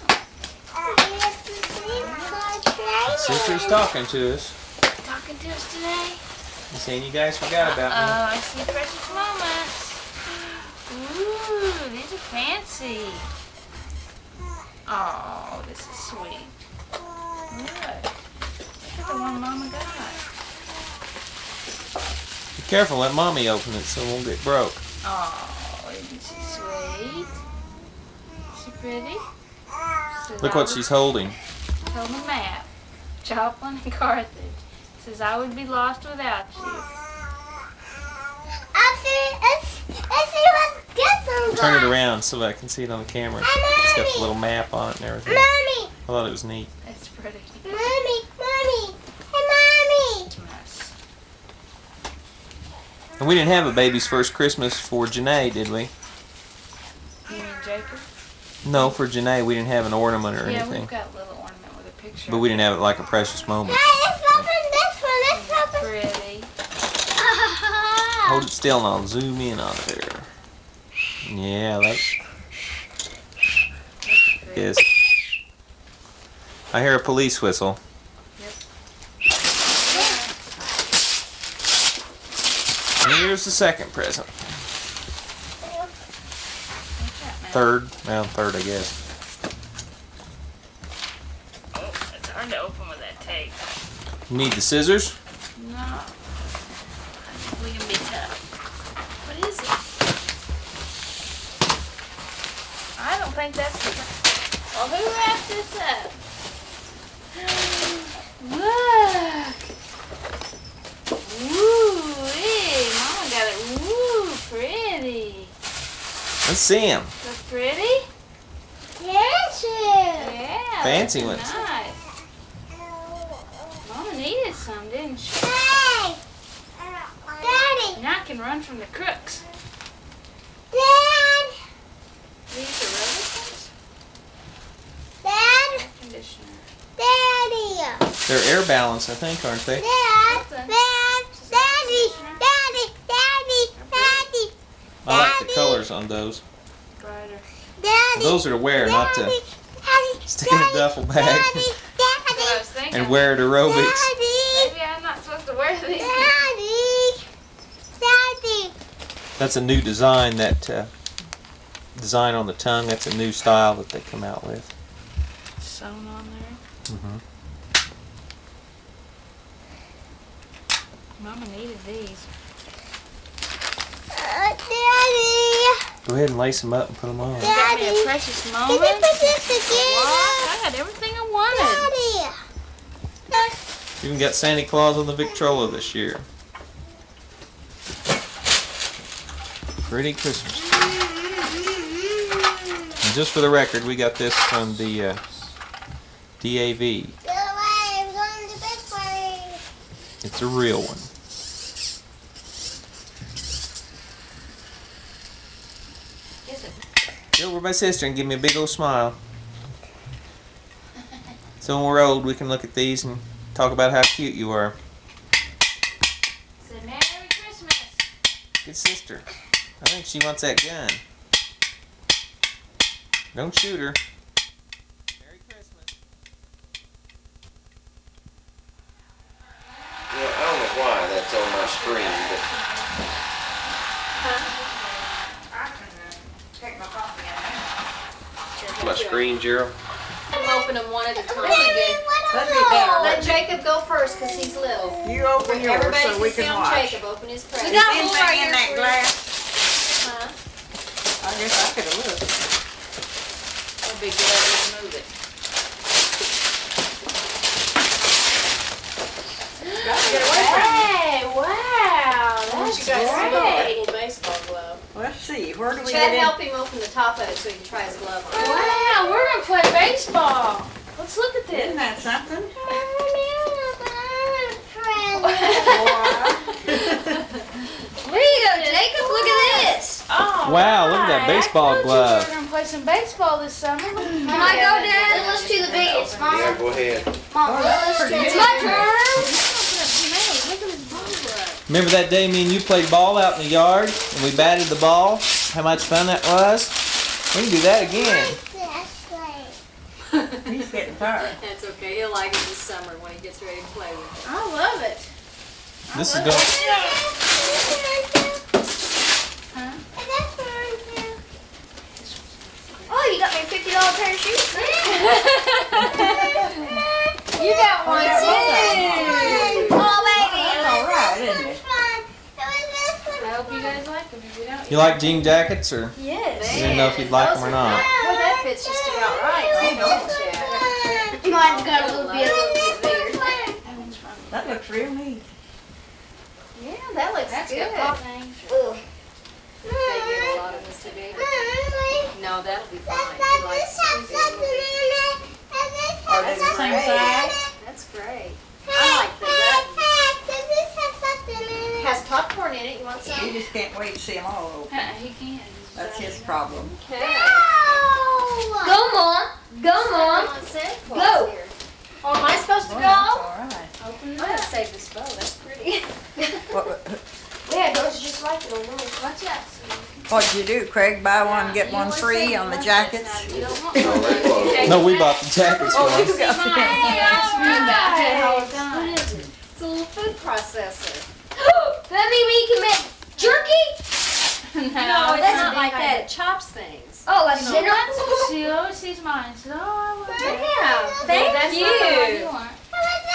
Speaker 3: Sister's talking to us.
Speaker 2: Talking to us today?
Speaker 3: He's saying you guys forgot about me.
Speaker 2: Oh, I see precious moments. Ooh, these are fancy. Oh, this is sweet. Look. Look at the one Mama got.
Speaker 3: Be careful, let Mommy open it so it won't get broke.
Speaker 2: Oh, isn't she sweet? Is she pretty? Says
Speaker 3: Look
Speaker 2: I
Speaker 3: what
Speaker 2: would-
Speaker 3: she's holding.
Speaker 2: Holding a map. Joplin and Carthage. Says I would be lost without you.
Speaker 3: Turn it around so that I can see it on the camera. It's got the little map on it and everything.
Speaker 6: Mommy!
Speaker 3: I thought it was neat.
Speaker 2: It's pretty.
Speaker 6: Mommy! Mommy! Hey, Mommy!
Speaker 2: Nice.
Speaker 3: And we didn't have a baby's first Christmas for Janae, did we?
Speaker 2: You mean Jacob?
Speaker 3: No, for Janae we didn't have an ornament or
Speaker 2: Yeah,
Speaker 3: anything.
Speaker 2: we've got a little ornament with a picture.
Speaker 3: But we didn't have it like a precious moment.
Speaker 6: Hey, let's open this one. Let's open.
Speaker 2: Pretty.
Speaker 3: Hold it still and I'll zoom in on it there. Yeah, that's is. I hear a police whistle.
Speaker 2: Yep.
Speaker 3: And here's the second present.
Speaker 2: What's that, man?
Speaker 3: Third, well, third I guess.
Speaker 2: Oh, it's hard to open with that tape.
Speaker 3: You need the scissors?
Speaker 2: No. I think we can be tough. What is it? I don't think that's the... Well, who wrapped this up? Look! Woo-wee! Mama got it woo pretty.
Speaker 3: Let's see him.
Speaker 2: That's pretty?
Speaker 6: Yes,
Speaker 2: Yeah.
Speaker 3: Fancy
Speaker 2: that's
Speaker 3: ones.
Speaker 2: Nice. Mama needed some, didn't she?
Speaker 6: Hey! Daddy!
Speaker 2: Now I can run from the crooks.
Speaker 6: Dad!
Speaker 2: These are rubber ones?
Speaker 6: Dad!
Speaker 2: Air conditioner.
Speaker 6: Daddy!
Speaker 3: They're air balanced, I think, aren't they?
Speaker 6: Dad! Dad! Daddy! Daddy! Daddy! Daddy!
Speaker 3: I like the colors on those.
Speaker 2: Brighter.
Speaker 6: Daddy!
Speaker 3: Those are to wear, not to
Speaker 6: Daddy!
Speaker 3: stick in a duffel bag
Speaker 2: That's what I was thinking.
Speaker 3: and wear at aerobics.
Speaker 6: Daddy!
Speaker 2: Maybe I'm not supposed to wear these.
Speaker 6: Daddy! Daddy!
Speaker 3: That's a new design, that design on the tongue. That's a new style that they come out with.
Speaker 2: Sewn on there.
Speaker 3: Mm-hmm.
Speaker 2: Mama needed these.
Speaker 6: Daddy!
Speaker 3: Go ahead and lace them up and put them on.
Speaker 2: You got me a
Speaker 6: Daddy!
Speaker 2: precious
Speaker 6: Can
Speaker 2: moment.
Speaker 6: you put this
Speaker 2: What?
Speaker 6: together?
Speaker 2: I got everything I wanted.
Speaker 6: Daddy!
Speaker 3: You even got Santa Claus on the Victrola this year. Pretty Christmas tree. And just for the record, we got this from the DAV. It's a real one. Go over my sister and give me a big old smile. So when we're old, we can look at these and talk about how cute you are.
Speaker 2: Say Merry Christmas.
Speaker 3: Good sister. I think she wants that gun. Don't shoot her. Merry Christmas.
Speaker 9: Yeah, I don't know why that's on my screen, but my screen, Jerl.
Speaker 11: Open them one at a time.
Speaker 4: That'd be better.
Speaker 11: Let Jacob go first because he's little.
Speaker 4: You open yours
Speaker 11: Everybody
Speaker 4: so we
Speaker 11: can
Speaker 4: can
Speaker 11: film
Speaker 4: watch.
Speaker 11: Jacob open his present.
Speaker 4: Is anything in that glass?
Speaker 11: Huh?
Speaker 4: I guess I could have looked.
Speaker 11: I'll be glad to move it.
Speaker 2: Hey, wow.
Speaker 11: I want
Speaker 2: That's
Speaker 11: you guys to look at
Speaker 2: great.
Speaker 11: that little baseball glove.
Speaker 4: Let's see, where do we
Speaker 11: Chad,
Speaker 4: get in?
Speaker 11: help him open the top of it so he can try his glove on.
Speaker 2: Wow, we're going to play baseball. Let's look at
Speaker 4: Isn't
Speaker 2: this.
Speaker 4: that something?
Speaker 6: There you go, Jacob. Look at this.
Speaker 2: Oh,
Speaker 3: Wow, look at that baseball glove.
Speaker 2: We're going to play some baseball this summer.
Speaker 6: Can I go, Dad? Let's do the biggest. Mom,
Speaker 9: Yeah, go ahead.
Speaker 6: Mom, it's my turn.
Speaker 3: Remember that day me and you played ball out in the yard and we batted the ball? How much fun that was? We can do that again.
Speaker 4: He's getting tired.
Speaker 11: That's okay. He'll like it this summer when he gets ready to play with it.
Speaker 2: I love it.
Speaker 3: This is going.
Speaker 6: Oh, you got me a $50 pair of shoes.
Speaker 2: You got one too.
Speaker 6: Oh, baby.
Speaker 4: That's all right, isn't it?
Speaker 2: I hope you guys like them. If you don't,
Speaker 3: You like jean jackets or
Speaker 2: Yes.
Speaker 3: you didn't know if you'd like them or not?
Speaker 11: Well, that fits just about right. You know it, Chad.
Speaker 6: Mine's got a little bit bigger.
Speaker 4: That looks real neat.
Speaker 11: Yeah, that looks
Speaker 2: That's
Speaker 11: good.
Speaker 2: good. Pop names.
Speaker 6: Ugh.
Speaker 11: They get a lot of this today. No, that'll be fine. He likes
Speaker 4: Are they the same size?
Speaker 11: That's great. I like that. Has popcorn in it. You want some?
Speaker 4: You just can't wait to see them all open.
Speaker 2: He can't.
Speaker 4: That's his problem.
Speaker 11: Okay.
Speaker 6: Go, Mom. Go, Mom. Go.
Speaker 11: Oh, am I supposed to
Speaker 4: Well,
Speaker 11: go?
Speaker 4: that's all right.
Speaker 11: I'm gonna save this bow. That's pretty.
Speaker 6: Yeah, those just like it.
Speaker 2: Watch out.
Speaker 4: What'd you do, Craig? Buy one, get one free on the jackets?
Speaker 2: You don't want one.
Speaker 3: No, we bought the jackets for them.
Speaker 11: It's a little food processor.
Speaker 6: That mean we can make jerky?
Speaker 11: No, it's
Speaker 6: that's
Speaker 11: not
Speaker 6: a
Speaker 11: like
Speaker 6: big
Speaker 11: that.
Speaker 6: thing.
Speaker 11: It chops things.
Speaker 6: Oh, like
Speaker 2: She
Speaker 6: dinner?
Speaker 2: She always sees mine. She says, oh, I want that.
Speaker 11: Yeah.
Speaker 6: Thank
Speaker 2: That's
Speaker 6: you.
Speaker 2: not what you want.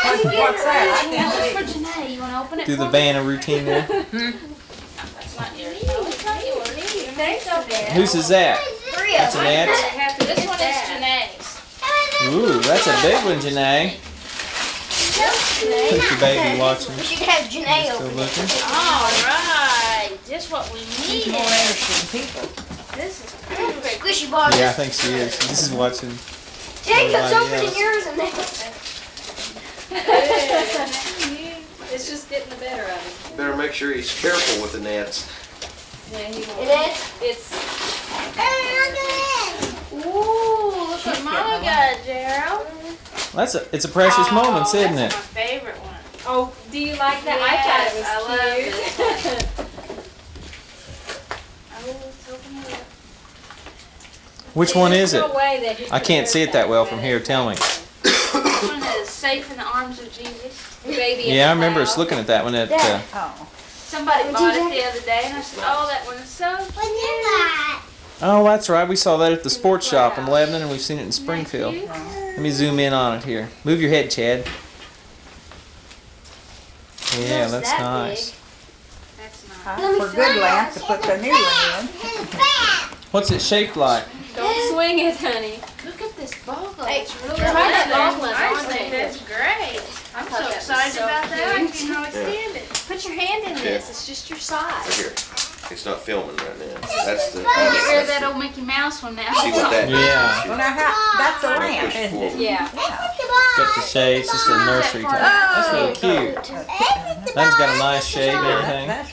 Speaker 4: What's that? I can't
Speaker 2: That's
Speaker 4: see.
Speaker 2: for Janae. You want to open it
Speaker 3: Do
Speaker 2: for
Speaker 3: the
Speaker 2: me?
Speaker 3: banner routine there.
Speaker 2: That's not yours. No, it's not yours.
Speaker 6: Thanks, Dad.
Speaker 3: Whose is that?
Speaker 6: 3 of
Speaker 3: That's an
Speaker 6: them.
Speaker 3: ant.
Speaker 2: This one is Janae's.
Speaker 3: Ooh, that's a big one, Janae. Put your baby watching.
Speaker 6: We should have Janae
Speaker 3: Still
Speaker 6: open it.
Speaker 3: looking.
Speaker 2: All right. Just what we
Speaker 4: She's
Speaker 2: needed.
Speaker 4: more interesting people.
Speaker 2: This is perfect.
Speaker 6: Squishy ball.
Speaker 3: Yeah, I think she is. This is watching.
Speaker 6: Jacob's
Speaker 3: everybody
Speaker 6: opening
Speaker 3: else.
Speaker 6: yours and then.
Speaker 11: It's just getting the better of him.
Speaker 9: Better make sure he's careful with the nets.
Speaker 11: Yeah, he won't.
Speaker 6: It is?
Speaker 11: It's
Speaker 2: Ooh, look what Mama got, Jerl.
Speaker 3: It's a precious moment, isn't
Speaker 2: That's
Speaker 3: it?
Speaker 2: my favorite one.
Speaker 11: Oh, do you like that?
Speaker 2: Yes,
Speaker 11: I thought it was cute.
Speaker 2: Oh, let's open it up.
Speaker 3: Which one is it?
Speaker 11: There's no way that he
Speaker 3: I
Speaker 11: could
Speaker 3: can't
Speaker 11: wear
Speaker 3: see it that well from here.
Speaker 11: that.
Speaker 3: Tell me.
Speaker 2: This one is safe in the arms of Jesus.
Speaker 11: Baby in
Speaker 3: Yeah, I
Speaker 11: the
Speaker 3: remember us
Speaker 11: house.
Speaker 3: looking at that one at.
Speaker 4: Oh.
Speaker 2: Somebody bought it the other day, and I said, "Oh, that one is so cute."
Speaker 3: Oh, that's right. We saw that at the sports shop in Lebanon, and we've seen it in Springfield.
Speaker 2: Isn't that cute?
Speaker 3: Let me zoom in on it here. Move your head, Chad. Yeah,
Speaker 6: Just
Speaker 3: that's
Speaker 6: that
Speaker 3: nice.
Speaker 2: That's nice.
Speaker 4: Time for good lamp to put the new one in.
Speaker 3: What's it shaped like?
Speaker 11: Don't swing it, honey.
Speaker 2: Look at this ball glove.
Speaker 11: Hey,
Speaker 2: It's really
Speaker 11: try that
Speaker 2: nice.
Speaker 11: ball glove
Speaker 2: I
Speaker 11: on
Speaker 2: think
Speaker 11: there.
Speaker 2: that's great. I'm
Speaker 11: thought
Speaker 2: so
Speaker 11: that was
Speaker 2: excited
Speaker 11: so
Speaker 2: about that. I
Speaker 11: cute.
Speaker 2: can hardly stand it.
Speaker 11: Put your hand in this. It's just your size.
Speaker 9: Right here. It's not filming right now. That's the.
Speaker 2: Get rid of that old Mickey Mouse one now.
Speaker 9: See what that
Speaker 3: Yeah.
Speaker 4: Well, now that's a lamp, isn't it?
Speaker 11: Yeah.
Speaker 3: Got the shade. It's just a nursery type. That's really cute. That's got a nice shade and everything.
Speaker 4: That's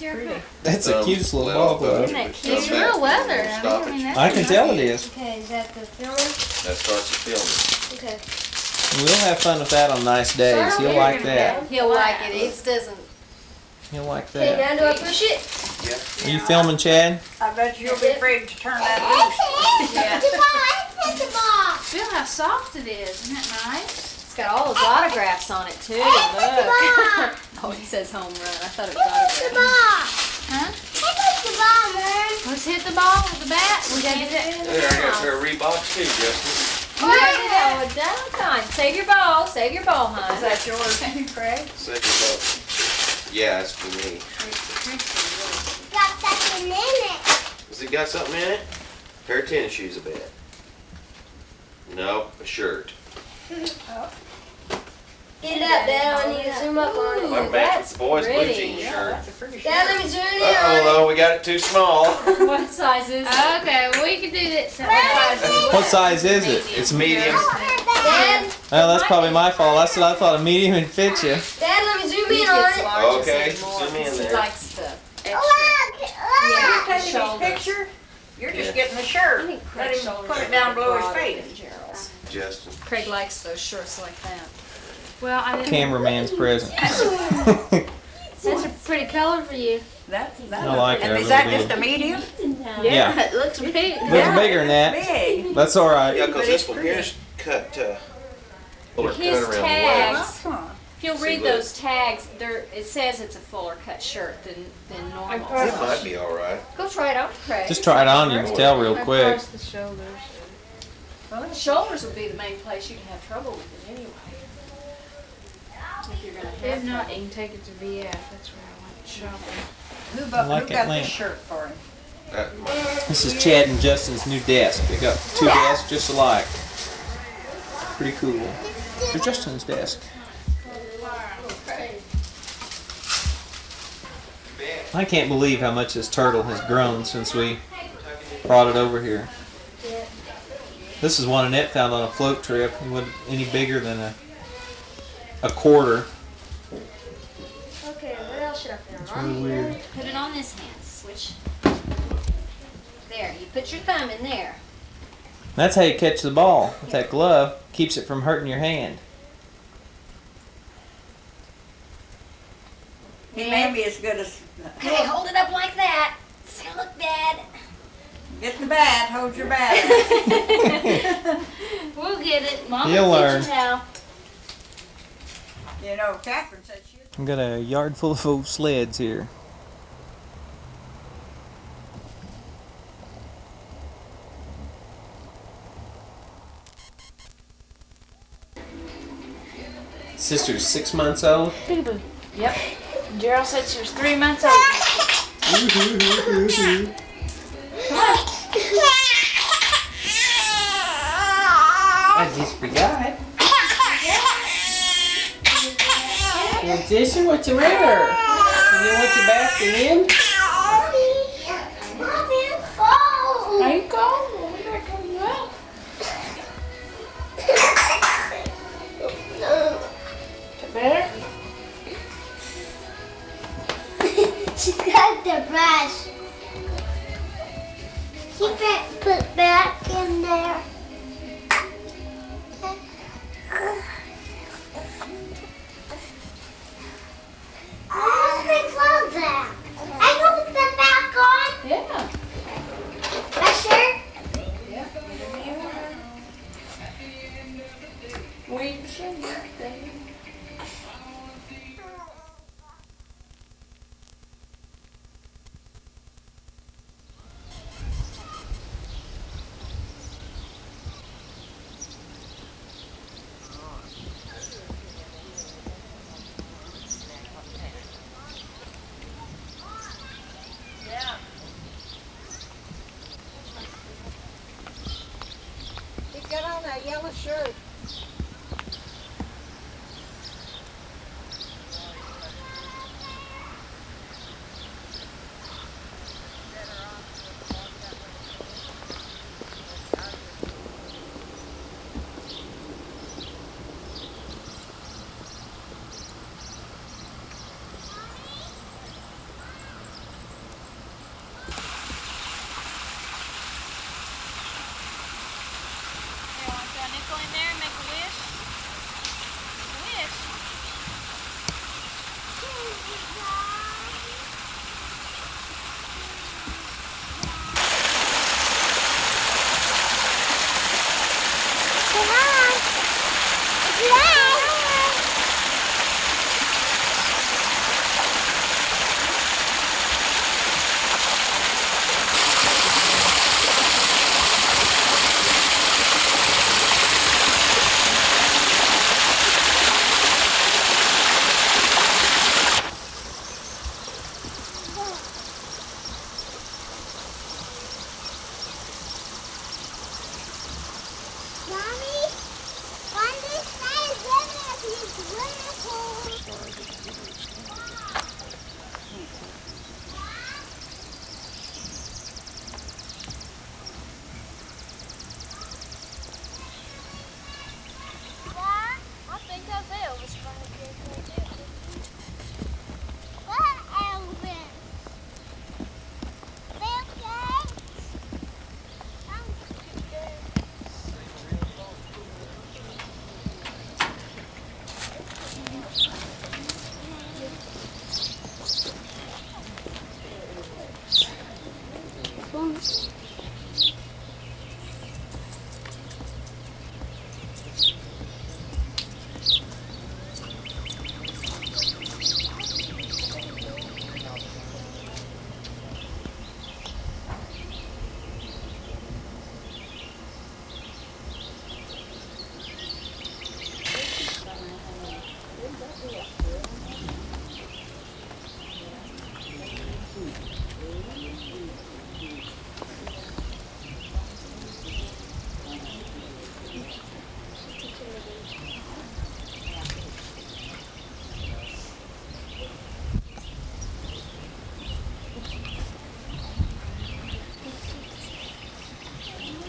Speaker 2: Pretty.
Speaker 3: That's the cutest little ball though.
Speaker 2: It's real weather.
Speaker 9: Stop
Speaker 2: I mean,
Speaker 9: it.
Speaker 2: that's
Speaker 3: I can tell it is.
Speaker 6: Okay, is that the film?
Speaker 9: That starts the filming.
Speaker 6: Okay.
Speaker 3: We'll have fun with that on nice days. He'll like that.
Speaker 11: He'll like it. It doesn't.
Speaker 3: He'll like
Speaker 6: Okay,
Speaker 3: that.
Speaker 6: now do I push it?
Speaker 3: Are you filming, Chad?
Speaker 4: I bet you'll be afraid to turn that loose.
Speaker 2: Feel how soft it is. Isn't that nice?
Speaker 11: It's got all his autographs on it too. Look. Oh, it says home run. I thought it was autographed.
Speaker 2: Huh?
Speaker 6: The ball, man.
Speaker 2: Let's hit the ball with the bat. We got to do that.
Speaker 9: There, I got a pair of Reeboks too, Justin.
Speaker 11: Wow, done. Save your ball. Save your ball, hon.
Speaker 4: Is that yours, Craig?
Speaker 9: Second up. Yeah, it's for me.
Speaker 6: Got something in it.
Speaker 9: Has it got something in it? Pair of tennis shoes, I bet. Nope, a shirt.
Speaker 6: Get it up, Dad. I need to zoom up on it.
Speaker 9: I'm back with the boys' blue
Speaker 11: pretty.
Speaker 9: jean shirt.
Speaker 6: Dad, let me zoom in
Speaker 9: Uh-oh,
Speaker 6: on it.
Speaker 9: though, we got it too small.
Speaker 11: What size is it?
Speaker 2: Okay, well, we can do that.
Speaker 3: What size is it?
Speaker 9: It's medium.
Speaker 6: Dad,
Speaker 3: Well, that's probably my fault. I said I thought a medium would fit you.
Speaker 6: Dad, let me zoom
Speaker 11: He
Speaker 6: in on
Speaker 11: gets
Speaker 6: it.
Speaker 11: large
Speaker 9: Okay,
Speaker 11: and more
Speaker 9: zoom in
Speaker 11: because he
Speaker 9: there.
Speaker 11: likes the extra.
Speaker 4: You're taking his
Speaker 11: Shoulders.
Speaker 4: picture? You're just getting the shirt. Let him put it down below his face.
Speaker 11: Jerl's.
Speaker 9: Justin.
Speaker 11: Craig likes those shirts like that.
Speaker 2: Well, I didn't.
Speaker 3: Cameraman's present.
Speaker 2: That's a pretty color for you.
Speaker 4: That's
Speaker 3: I like it.
Speaker 4: And
Speaker 3: I
Speaker 4: is that
Speaker 3: really
Speaker 4: just
Speaker 3: do.
Speaker 4: a medium?
Speaker 3: Yeah.
Speaker 2: It looks big.
Speaker 3: Looks bigger than that.
Speaker 4: Big.
Speaker 3: That's all right.
Speaker 9: Yeah, because this one here's cut, fuller cut
Speaker 11: His
Speaker 9: around the
Speaker 11: tags.
Speaker 9: waist.
Speaker 4: Come on.
Speaker 11: If you'll
Speaker 9: See,
Speaker 11: read
Speaker 9: look.
Speaker 11: those tags, it says it's a fuller cut shirt than normal.
Speaker 9: It might be all right.
Speaker 11: Go try it on, Craig.
Speaker 3: Just try it on. You can tell real quick.
Speaker 2: Across the shoulders.
Speaker 11: Well, the shoulders would be the main place you'd have trouble with it anyway. If you're gonna
Speaker 2: If
Speaker 11: have
Speaker 2: not,
Speaker 11: to.
Speaker 2: you can take it to VF. That's where I went shopping.
Speaker 4: Who
Speaker 3: I like
Speaker 4: got
Speaker 3: that
Speaker 4: this
Speaker 3: lamp.
Speaker 4: shirt for him?
Speaker 3: This is Chad and Justin's new desk. They got two desks just alike. Pretty cool. They're Justin's desk. I can't believe how much this turtle has grown since we brought it over here. This is one Annette found on a float trip. It wasn't any bigger than a quarter.
Speaker 6: Okay, what else should I put
Speaker 3: It's
Speaker 6: on?
Speaker 3: really weird.
Speaker 11: Put it on this hand. Switch. There, you put your thumb in there.
Speaker 3: That's how you catch the ball with that glove. Keeps it from hurting your hand.
Speaker 4: He may be as good as.
Speaker 11: Okay, hold it up like that. Say, look, Dad.
Speaker 4: Get the bat, hold your bat.
Speaker 2: We'll get it. Mom
Speaker 3: You'll
Speaker 2: will
Speaker 3: learn.
Speaker 2: teach you how.
Speaker 4: You know, Catherine said she.
Speaker 3: I've got a yard full of old sleds here. Sister's 6 months old.
Speaker 2: Peekaboo. Yep. Jerl said she was 3 months old.
Speaker 3: I just forgot. Sister, what's the matter? You know what you're basking in? Are you cold? We better come out. Is it better?
Speaker 6: She got the brush. Keep it put back in there. Where's my clothes at? I can put them back on.
Speaker 11: Yeah.
Speaker 6: My shirt.
Speaker 4: He got on that yellow shirt.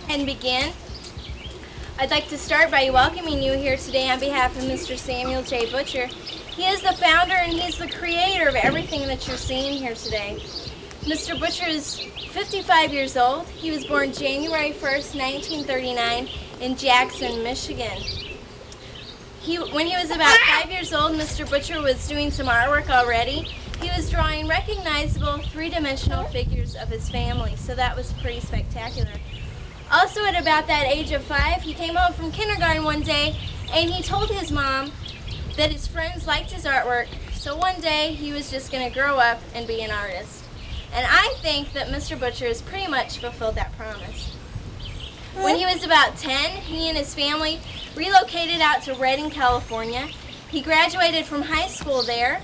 Speaker 6: And begin. I'd like to start by welcoming you here today on behalf of Mr. Samuel J. Butcher. He is the founder and he's the creator of everything that you're seeing here today. Mr. Butcher is 55 years old. He was born January 1st, 1939 in Jackson, Michigan. When he was about 5 years old, Mr. Butcher was doing some artwork already. He was drawing recognizable three-dimensional figures of his family, so that was pretty spectacular. Also at about that age of 5, he came home from kindergarten one day and he told his mom that his friends liked his artwork, so one day he was just going to grow up and be an artist. And I think that Mr. Butcher has pretty much fulfilled that promise. When he was about 10, he and his family relocated out to Redding, California. He graduated from high school there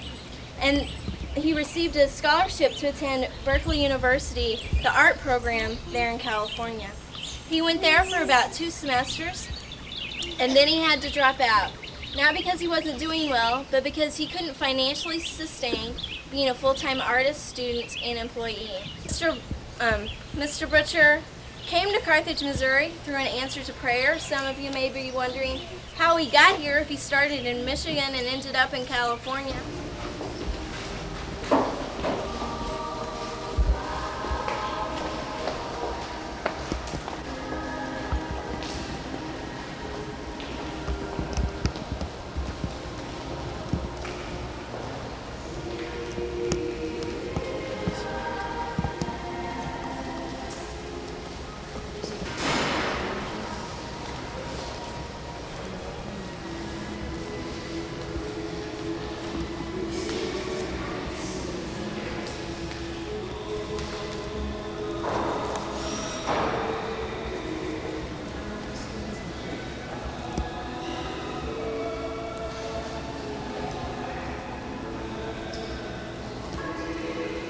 Speaker 6: and he received a scholarship to attend Berkeley University, the art program there in California. He went there for about 2 semesters, and then he had to drop out. Not because he wasn't doing well, but because he couldn't financially sustain being a full-time artist, student, and employee. Mr. Butcher came to Carthage, Missouri through an answer to prayer. Some of you may be wondering how he got here if he started in Michigan and ended up in California.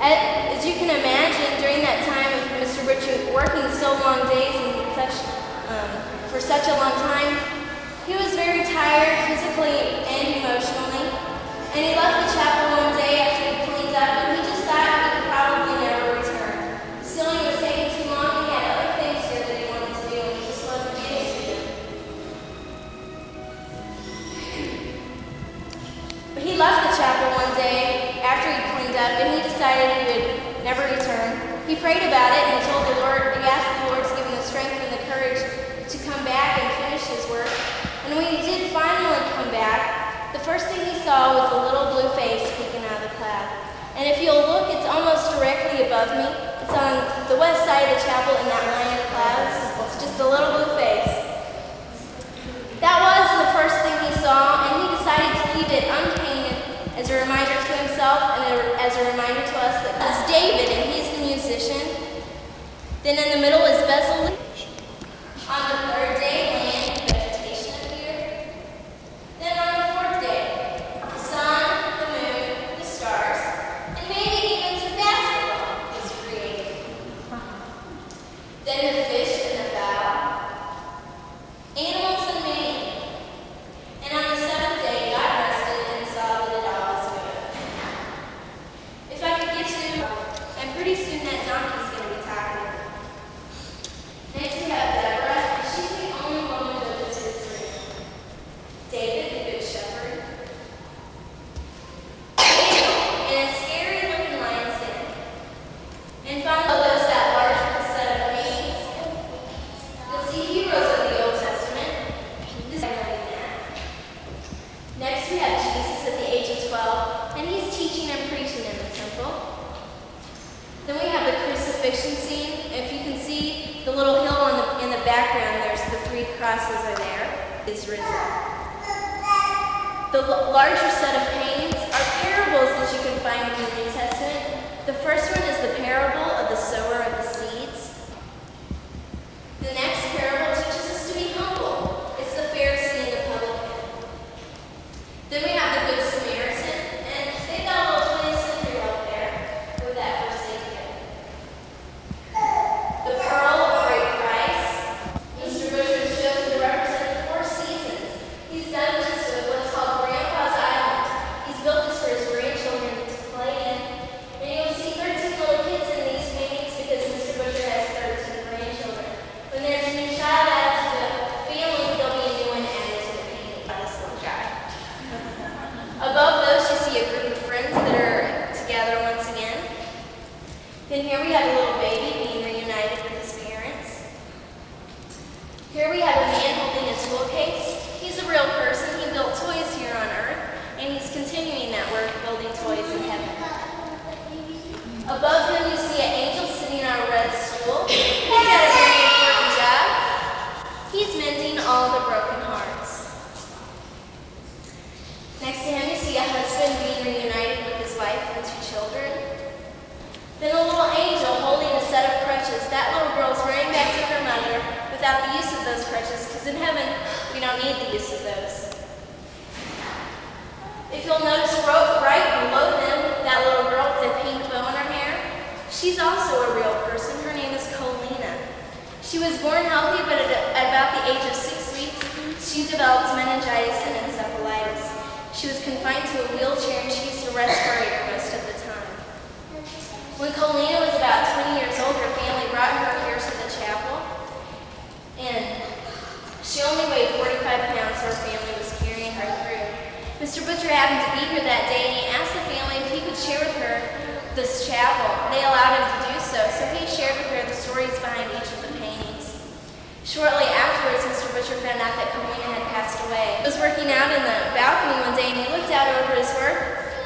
Speaker 6: As you can imagine, during that time of Mr. Butcher working so long days and for such a long time, he was very tired physically and emotionally. And he left the chapel one day after he cleaned up and he just thought he could probably never return. The ceiling was taking too long, he had other things here that he wanted to do and he just wasn't getting to them. But he left the chapel one day after he cleaned up and he decided he would never return. He prayed about it and he told the Lord, he asked the Lord to give him the strength and the courage to come back and finish his work. And when he did finally come back, the first thing he saw was a little blue face peeking out of the cloud. And if you'll look, it's almost directly above me. It's on the west side of the chapel in that line of clouds. It's just a little blue face. That was the first thing he saw, and he decided to leave it unpainted as a reminder to himself and as a reminder to us that this is David and he's the musician. Then in the middle is Bezel. On the third day, land and vegetation appeared. Then on the fourth day, the sun, the moon, the stars, and maybe even some basketball was created. Then the fish and the fowl, animals and man. And on the seventh day, God rested and saw that it all was good. If I could get to, and pretty soon that donkey's going to be talking. crosses are there, is risen. The larger set of paintings are parables that you can find in the New Testament. The first one is the parable of the sower of the seeds. The next parable teaches us to be humble. It's the Pharisee and the publican. Then we have the Good Samaritan, and they got a little 20th century up there with that first aid kit. The pearl of great price. Mr. Butcher is chosen to represent the 4 seasons. He's done this with what's called Grandpa's Island. He's built this for his grandchildren to play in. And you'll see 13 little kids in these paintings because Mr. Butcher has 13 grandchildren. When there's a new child added to the family, there'll be a new one added to the painting by this little guy. Above those, you see a group of friends that are together once again. Then here we have a little baby being reunited with his parents. Here we have a man holding a tool case. He's a real person. He built toys here on earth, and he's continuing that work, building toys in heaven. Above him, you see an angel sitting on a red stool. He's got a very important job. He's mending all the broken hearts. Next to him, you see a husband being reunited with his wife and 2 children. Then a little angel holding a set of crutches. That little girl's running back to her mother without the use of those crutches, because in heaven, we don't need the use of those. If you'll notice right below them, that little girl with the pink bow in her hair, she's also a real person. Her name is Colina. She was born healthy, but at about the age of 6 weeks, she developed meningitis and encephalitis. She was confined to a wheelchair and she used a respirator most of the time. When Colina was about 20 years old, her family brought her here to the chapel, and she only weighed 45 pounds, so her family was carrying her through. Mr. Butcher happened to be here that day, and he asked the family if he could share with her this chapel. They allowed him to do so, so he shared with her the stories behind each of the paintings. Shortly afterwards, Mr. Butcher found out that Colina had passed away. He was working out in the balcony one day, and he looked out over his work,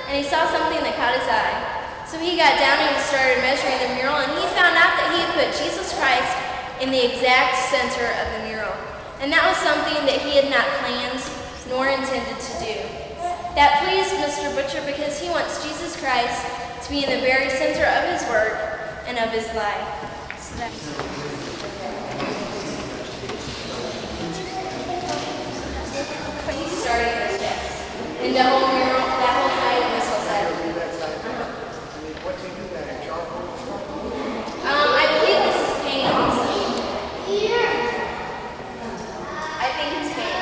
Speaker 6: and he saw something that caught his eye. So he got down and he started measuring the mural, and he found out that he had put Jesus Christ in the exact center of the mural. And that was something that he had not planned nor intended to do. That pleased Mr. Butcher because he wants Jesus Christ to be in the very center of his work and of his life. So he's starting his steps. And the whole mural, that whole side and this whole side. I believe this is paint also. I think it's paint.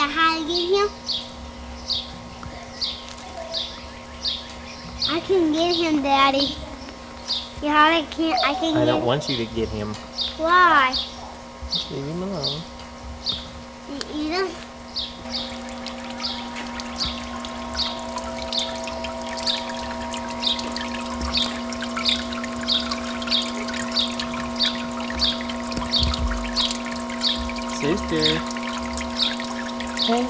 Speaker 12: How to get him? I can get him, Daddy. Yeah, I can
Speaker 3: I don't want you to get him.
Speaker 12: Why?
Speaker 3: Just leave him alone.
Speaker 12: You eat him?
Speaker 3: Sister. Hey.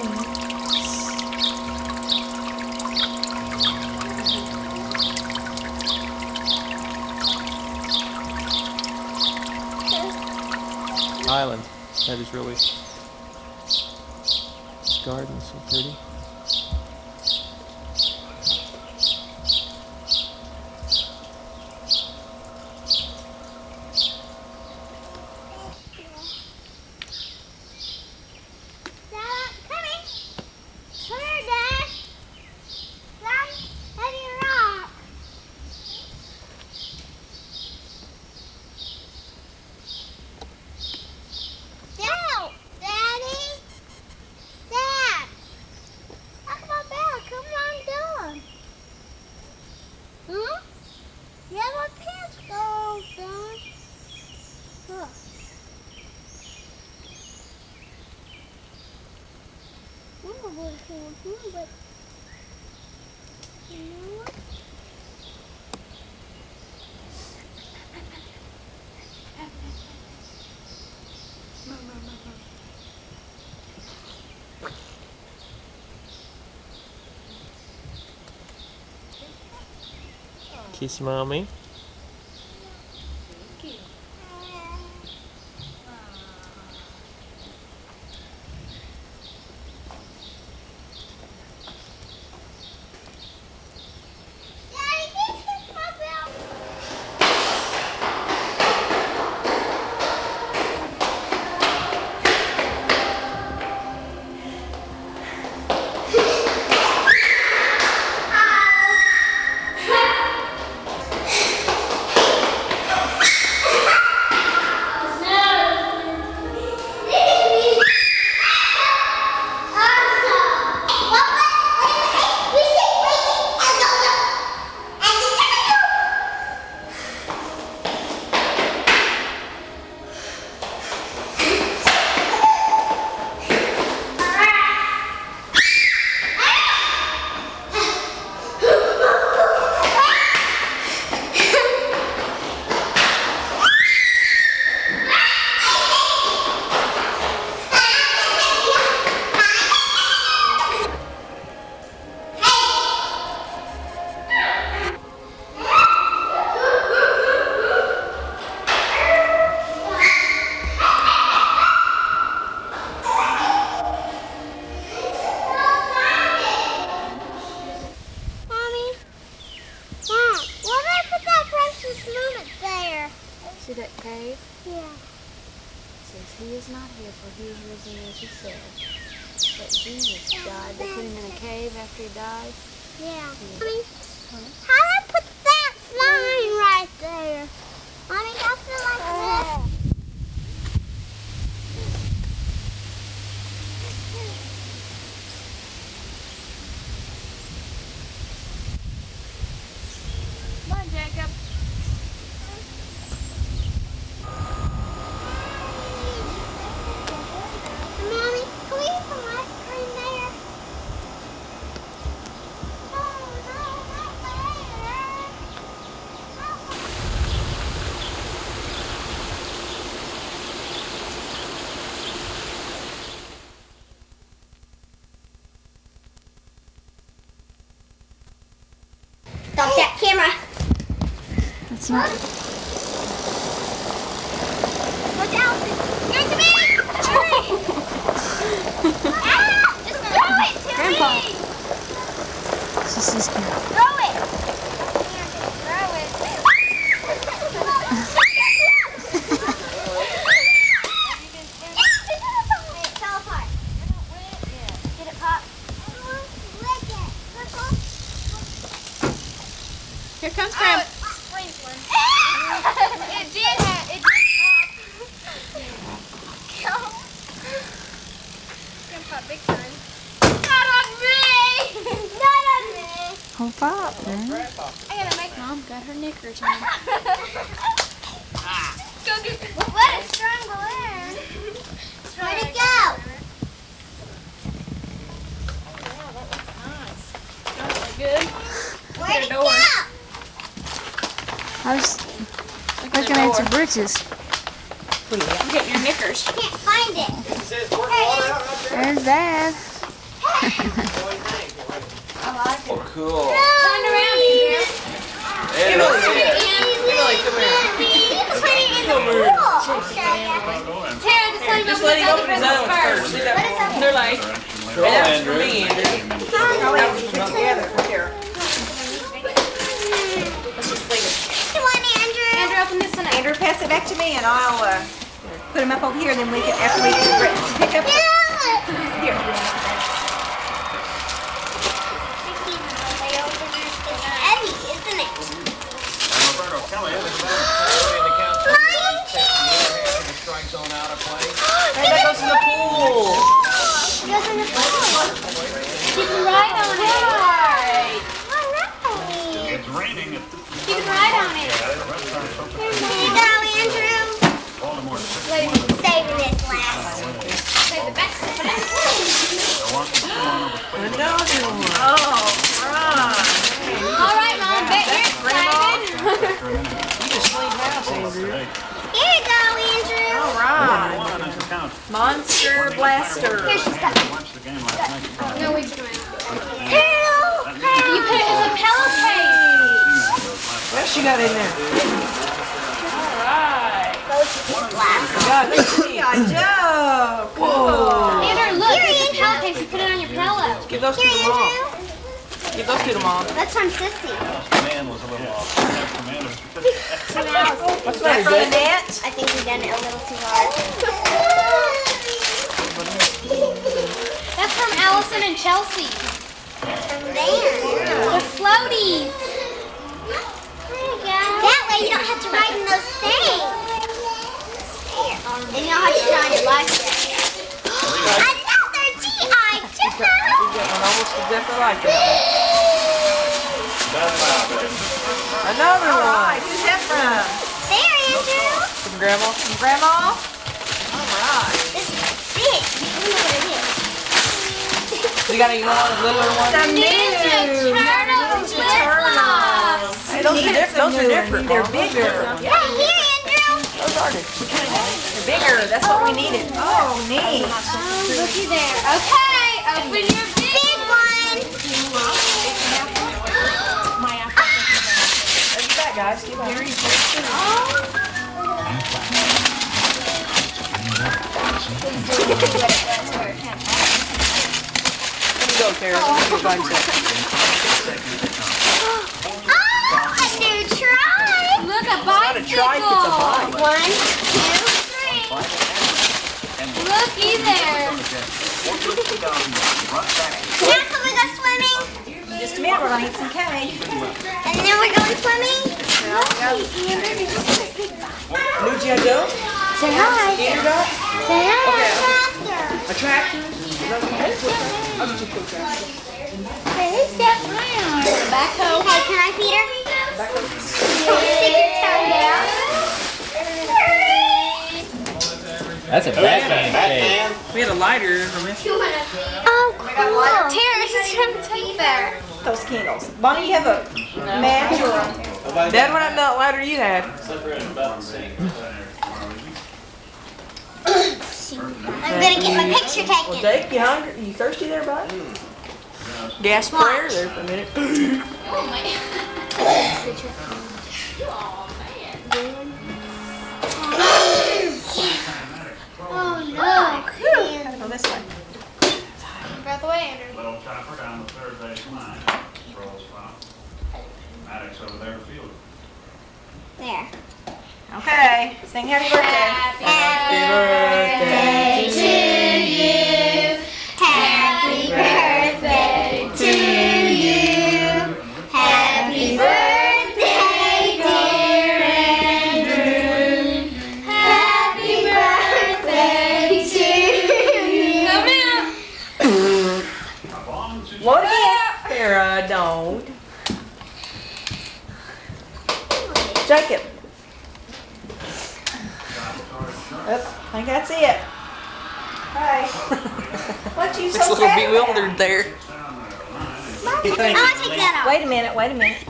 Speaker 3: Island. That is really. This garden's so pretty.
Speaker 12: But you know what?
Speaker 3: Kiss mommy.
Speaker 2: See that cave?
Speaker 12: Yeah.
Speaker 2: It says he is not here, for he is risen as he said. But Jesus died. They put him in a cave after he died.
Speaker 12: Yeah. Mommy, how do I put that sign right there? Mommy, I feel like this.
Speaker 2: Come on, Jacob.
Speaker 12: Mommy, can we have some ice cream there? Oh, no, not there. Stop that camera.
Speaker 5: That's not.
Speaker 12: What's Allison? Give it to me! Ah! Just throw it to
Speaker 2: Grandpa.
Speaker 12: me!
Speaker 5: This is good.
Speaker 12: Throw it! Throw it. It fell apart. Get it, Pop? Lick it.
Speaker 2: Here comes Grandpa.
Speaker 12: Sprinkling.
Speaker 6: It did pop. Grandpa, big time.
Speaker 12: Not on me! Not on me!
Speaker 5: Hold up, man.
Speaker 6: I gotta make
Speaker 2: Mom got her knickers on.
Speaker 6: go get the
Speaker 12: What a strong balloon! Where'd it go?
Speaker 6: good.
Speaker 12: Where'd it
Speaker 6: door.
Speaker 12: go?
Speaker 5: I was looking at your britches.
Speaker 2: I'm getting your knickers.
Speaker 12: I can't find it.
Speaker 5: There's Dad.
Speaker 3: Oh, cool.
Speaker 6: Turn around, Andrew.
Speaker 1: Emily, come here.
Speaker 6: Tara, just let him
Speaker 1: Just let him open his own one first. See that? They're like, that's for me, Andrew.
Speaker 4: Andrew, open this one. Andrew, pass it back to me, and I'll put them up over here, and then we can, after we pick up. Here.
Speaker 12: It's heavy, isn't it?
Speaker 7: Roberto Kelly is strikes on out of play.
Speaker 1: Hey, that goes in the pool.
Speaker 12: It goes in the pool.
Speaker 6: You can ride on it.
Speaker 8: It's raining at the
Speaker 6: You can ride on it.
Speaker 8: restaurant.
Speaker 12: Here you go, Andrew.
Speaker 8: Baltimore.
Speaker 12: Saving this last.
Speaker 6: Save the best for last.
Speaker 1: Another one.
Speaker 6: All right, Mom, bet you're excited.
Speaker 1: You just cleaned house, Andrew.
Speaker 12: Here you go, Andrew.
Speaker 1: All right.
Speaker 4: Monster Blaster.
Speaker 12: Here she's got.
Speaker 8: Watched the game last night.
Speaker 6: No, we can.
Speaker 12: Help!
Speaker 6: You put it in the pillow case.
Speaker 1: What she got in there?
Speaker 4: God, let's see. Joe. Whoa.
Speaker 6: Andrew, look, it's a pillow case. You put it on your pillow.
Speaker 1: Give those to
Speaker 12: Here,
Speaker 1: the mom.
Speaker 12: Andrew.
Speaker 1: Give those to the mom.
Speaker 12: That's from Sissy.
Speaker 8: Man was a little off.
Speaker 1: What's
Speaker 4: Is that from the net?
Speaker 12: I think we done it a little too hard.
Speaker 6: That's from Allison and Chelsea.
Speaker 12: That's from there.
Speaker 6: The floaties.
Speaker 12: There you go. That way you don't have to ride in those things. There. And you don't have to put on your life jacket. Another G.I. Joe!
Speaker 1: You got one almost exactly like that. Another
Speaker 4: All
Speaker 1: one.
Speaker 4: right, who's that from?
Speaker 12: There, Andrew.
Speaker 1: From Grandma.
Speaker 4: From Grandma? All right.
Speaker 12: This is big. I don't know what it is.
Speaker 1: You got any littler ones?
Speaker 4: Some new.
Speaker 6: Ninja Turtles lip gloss.
Speaker 1: Hey, those are different. Those are different.
Speaker 4: They're
Speaker 1: Mom.
Speaker 4: bigger.
Speaker 12: Yeah, here, Andrew.
Speaker 1: Those are different.
Speaker 4: They're bigger. That's what we needed. Oh, neat.
Speaker 6: Looky there. Okay, open your
Speaker 12: Big one.
Speaker 1: Look at that, guys. Give up. Let me go, Tara. Let me go find something.
Speaker 12: Oh, a new try.
Speaker 6: Look, a
Speaker 1: Not a trike, it's a
Speaker 6: bicycle.
Speaker 1: bike.
Speaker 12: 1, 2, 3.
Speaker 6: Looky there.
Speaker 12: Now can we go swimming?
Speaker 4: Just a minute, we're going to eat some cake.
Speaker 12: And then we're going swimming?
Speaker 1: New G.I. Joe?
Speaker 12: Say hi.
Speaker 1: Gator dog?
Speaker 12: Say hi.
Speaker 1: A tractor?
Speaker 12: Who's that brown?
Speaker 6: Backhoe.
Speaker 12: Hey, can I feed her? Stick your tongue down.
Speaker 3: That's a Batman cake.
Speaker 1: We had a lighter from it.
Speaker 12: Oh, cool.
Speaker 6: Tara, she's trying to take there.
Speaker 4: Those candles. Bonnie, you have a match or a...
Speaker 1: Dad, what that lighter you had?
Speaker 12: I'm gonna get my picture
Speaker 1: Well,
Speaker 12: taken.
Speaker 1: Jake, you hungry? You thirsty there, bud? Gas sprayer there for a minute.
Speaker 12: Oh no.
Speaker 4: Oh, this way.
Speaker 6: Go out the way, Andrew.
Speaker 8: Little chopper down the third base line. Rolls foul. Maddox over there field.
Speaker 12: There.
Speaker 4: Okay, sing happy birthday.
Speaker 12: Happy birthday to you. Happy birthday to you. Happy birthday, dear Andrew. Happy birthday to you.
Speaker 4: Load again. Tara, don't. Jacob. Yep, I think that's it. Hey. What you so
Speaker 1: Looks a little
Speaker 4: sad about?
Speaker 1: bewildered there.
Speaker 12: I'll take that off.
Speaker 4: Wait a minute, wait a minute.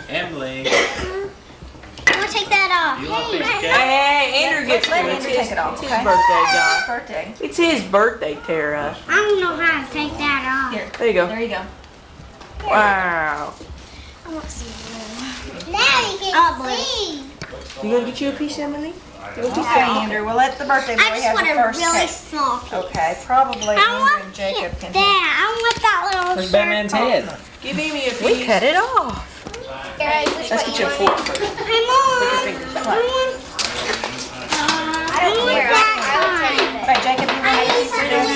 Speaker 3: Emily.
Speaker 12: I'll to take that off.
Speaker 1: Hey, Andrew gets to.
Speaker 4: Let Andrew take it off.
Speaker 1: It's his birthday,
Speaker 4: It's
Speaker 1: John.
Speaker 4: his birthday.
Speaker 1: It's his birthday, Tara.
Speaker 12: I don't know how to take that off.
Speaker 4: Here.
Speaker 1: There you go.
Speaker 4: There you go.
Speaker 1: Wow.
Speaker 12: I want some more. Now you can see.
Speaker 1: You gonna get you a piece, Emily?
Speaker 4: Okay, Andrew. We'll let the birthday boy
Speaker 12: I just
Speaker 4: have
Speaker 12: want
Speaker 4: the
Speaker 12: a
Speaker 4: first
Speaker 12: really
Speaker 4: cake.
Speaker 12: small piece.
Speaker 4: Okay, probably
Speaker 12: I
Speaker 4: Andrew
Speaker 12: want
Speaker 4: and Jacob can.
Speaker 12: that. I want that little
Speaker 3: There's Batman's
Speaker 12: circle.
Speaker 3: head.
Speaker 1: Give Amy a piece.
Speaker 4: We cut it off.
Speaker 1: Let's get you a fork first.
Speaker 12: I want.
Speaker 6: I don't care. I will tell you that.
Speaker 4: Right, Jacob, you want a piece of this?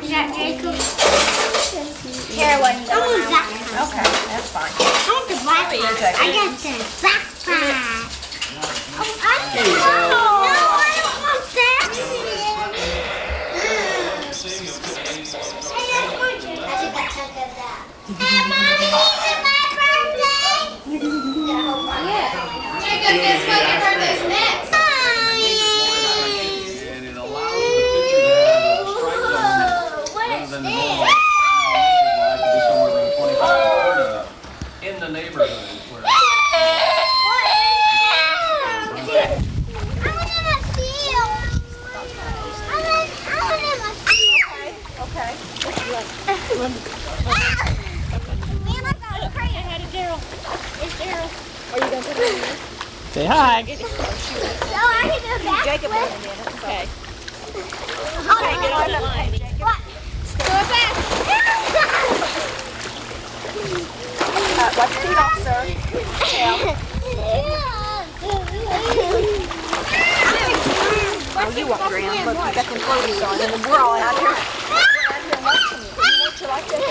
Speaker 12: Is that Jacob?
Speaker 6: Care what you
Speaker 12: I want that.
Speaker 4: Okay, that's fine.
Speaker 12: I want the black one. I got the black one. Oh, I
Speaker 1: There you go.
Speaker 12: No, I don't want that. I took a chunk of that. Hey, Mommy, is it my birthday?
Speaker 6: Jacob, guess what? Your birthday's next.
Speaker 8: And it allows the picture to have a stripe zone rather than the normal. Like to be somewhere around 25 to 30 in the neighborhood where
Speaker 3: Say hi.
Speaker 4: Jacob went in it.
Speaker 6: Okay.
Speaker 4: Okay, get on the line. Watch your feet off, sir. Oh, you walk around. Look, you got them floaties on, and we're all out here. Watching you. Won't you like that?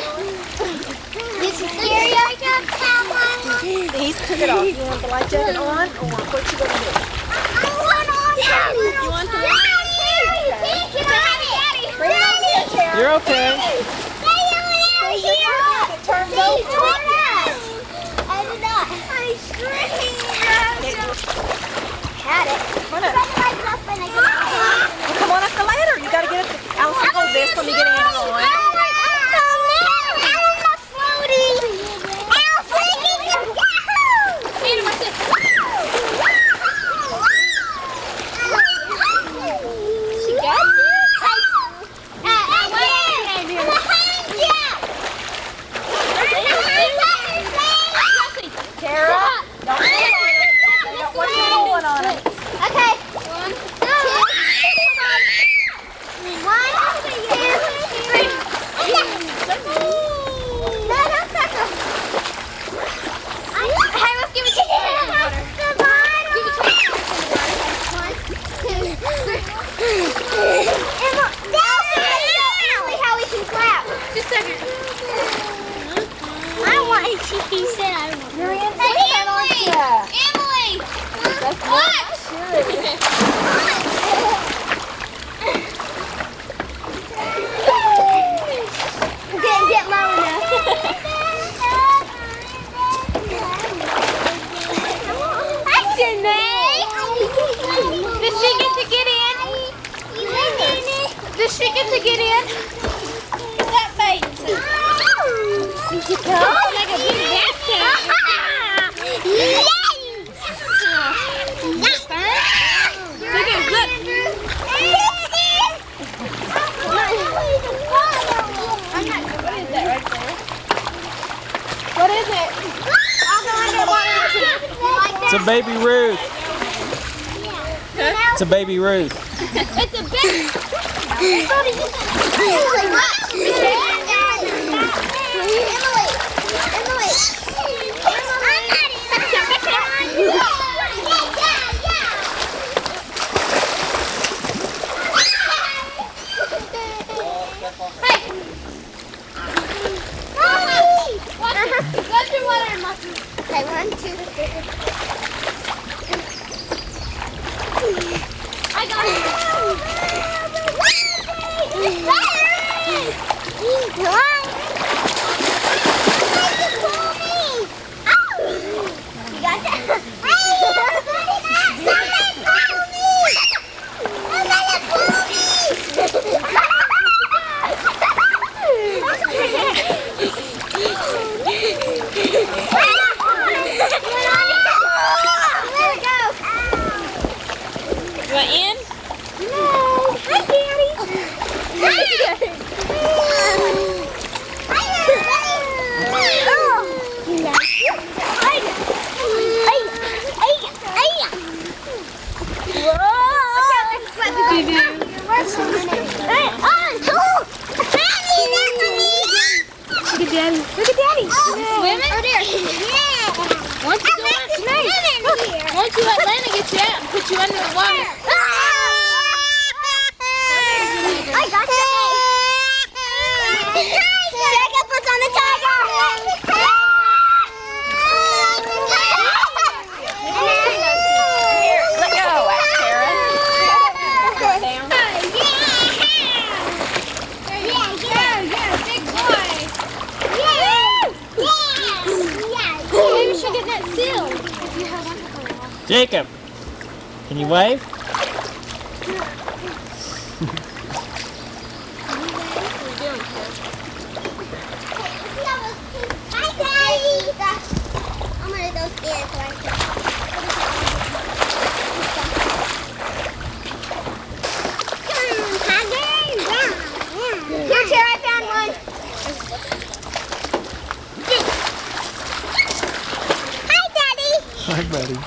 Speaker 4: He's took it off. You want the light jacket on, or what you gonna do?
Speaker 12: You want the
Speaker 4: Bring it over here, Tara.
Speaker 3: You're okay.
Speaker 4: It turns over.
Speaker 12: I did not. I had it.
Speaker 4: Come on up. Well, come on up the ladder. You gotta get up. Allison, hold this. Let me get Andrew on.
Speaker 6: Does she get to get in? That bait. Like a big bathtub. Look at look. What is that right there? What is it? I'll go underwater.
Speaker 3: It's a baby Ruth. It's a baby Ruth.
Speaker 6: It's a baby.
Speaker 12: Okay, 1, 2, 3. I got it. You got that? Somebody pull me!
Speaker 2: Look at Daddy. Look at Daddy. Swimming? Oh, there. Yeah. Why don't you let Lana get you out and put you under the water?
Speaker 12: I got you. Jacob, what's on the tiger?
Speaker 4: Here, let go, Sarah. Down.
Speaker 2: Big boy. Maybe we should get that sealed.
Speaker 13: Jacob, can you wave?
Speaker 12: Hi, Daddy. I'm gonna go scared so I can. Here, chair, I found one. Hi, Daddy.
Speaker 13: Hi, buddy.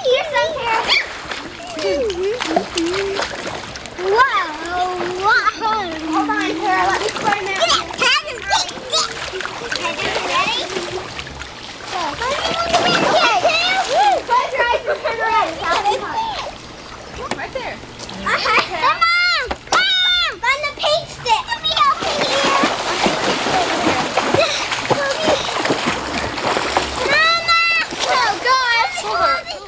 Speaker 12: Here's some hair. Wow. Hold on, Tara. Let me climb out. Ready? Close your eyes and turn around.
Speaker 2: Right there.
Speaker 12: Mom! Find the paint stick. Let me over here. Mama! Oh, gosh.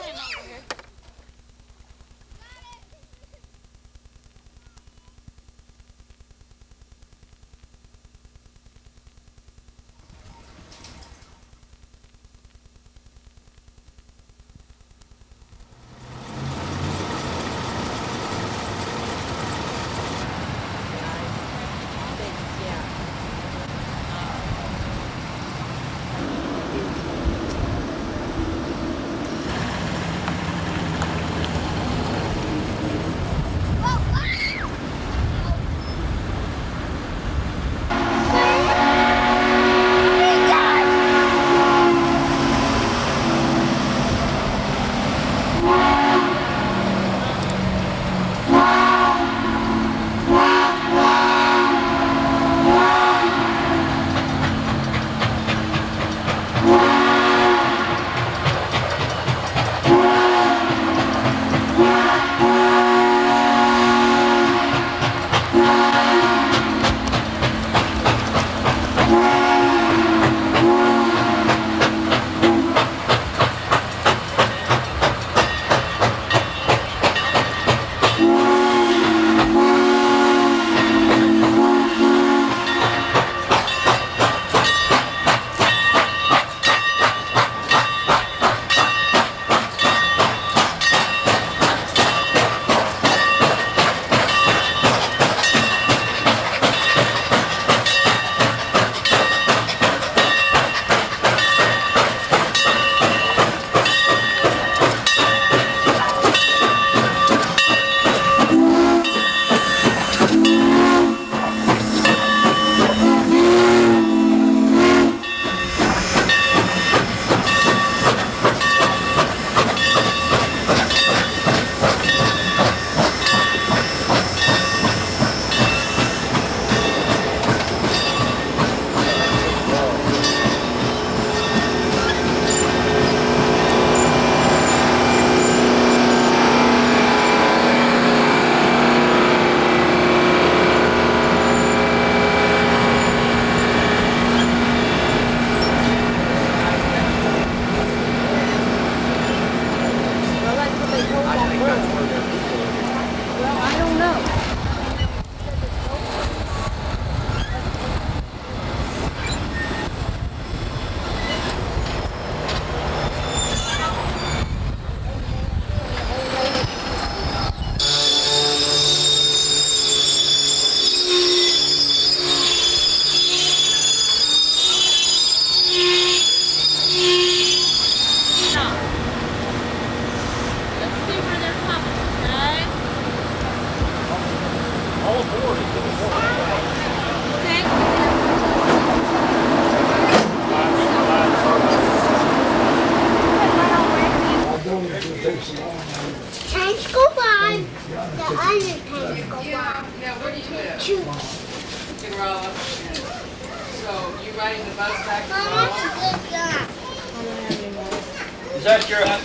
Speaker 8: Is that your...
Speaker 12: Dad,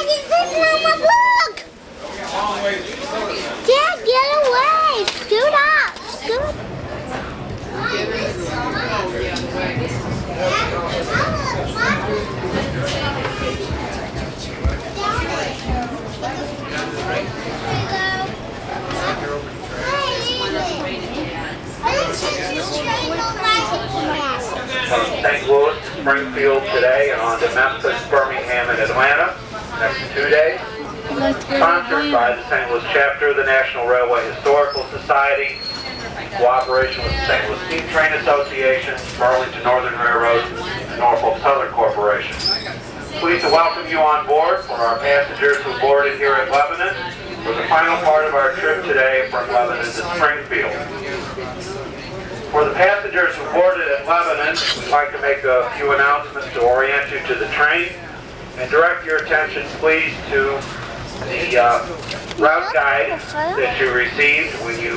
Speaker 12: he's sitting on my book! Dad, get away! Scoot up! Scoot.
Speaker 14: From St. Louis to Springfield today and on to Memphis, Birmingham, and Atlanta. Next 2 days. Sponsored by the St. Louis chapter of the National Railway Historical Society, cooperation with the St. Louis Steam Train Association, Burlington Northern Railroad, and Norfolk Southern Corporation. Pleased to welcome you on board for our passengers who boarded here at Lebanon for the final part of our trip today from Lebanon to Springfield. For the passengers who boarded at Lebanon, we'd like to make a few announcements to orient you to the train and direct your attention, please, to the route guide that you received when you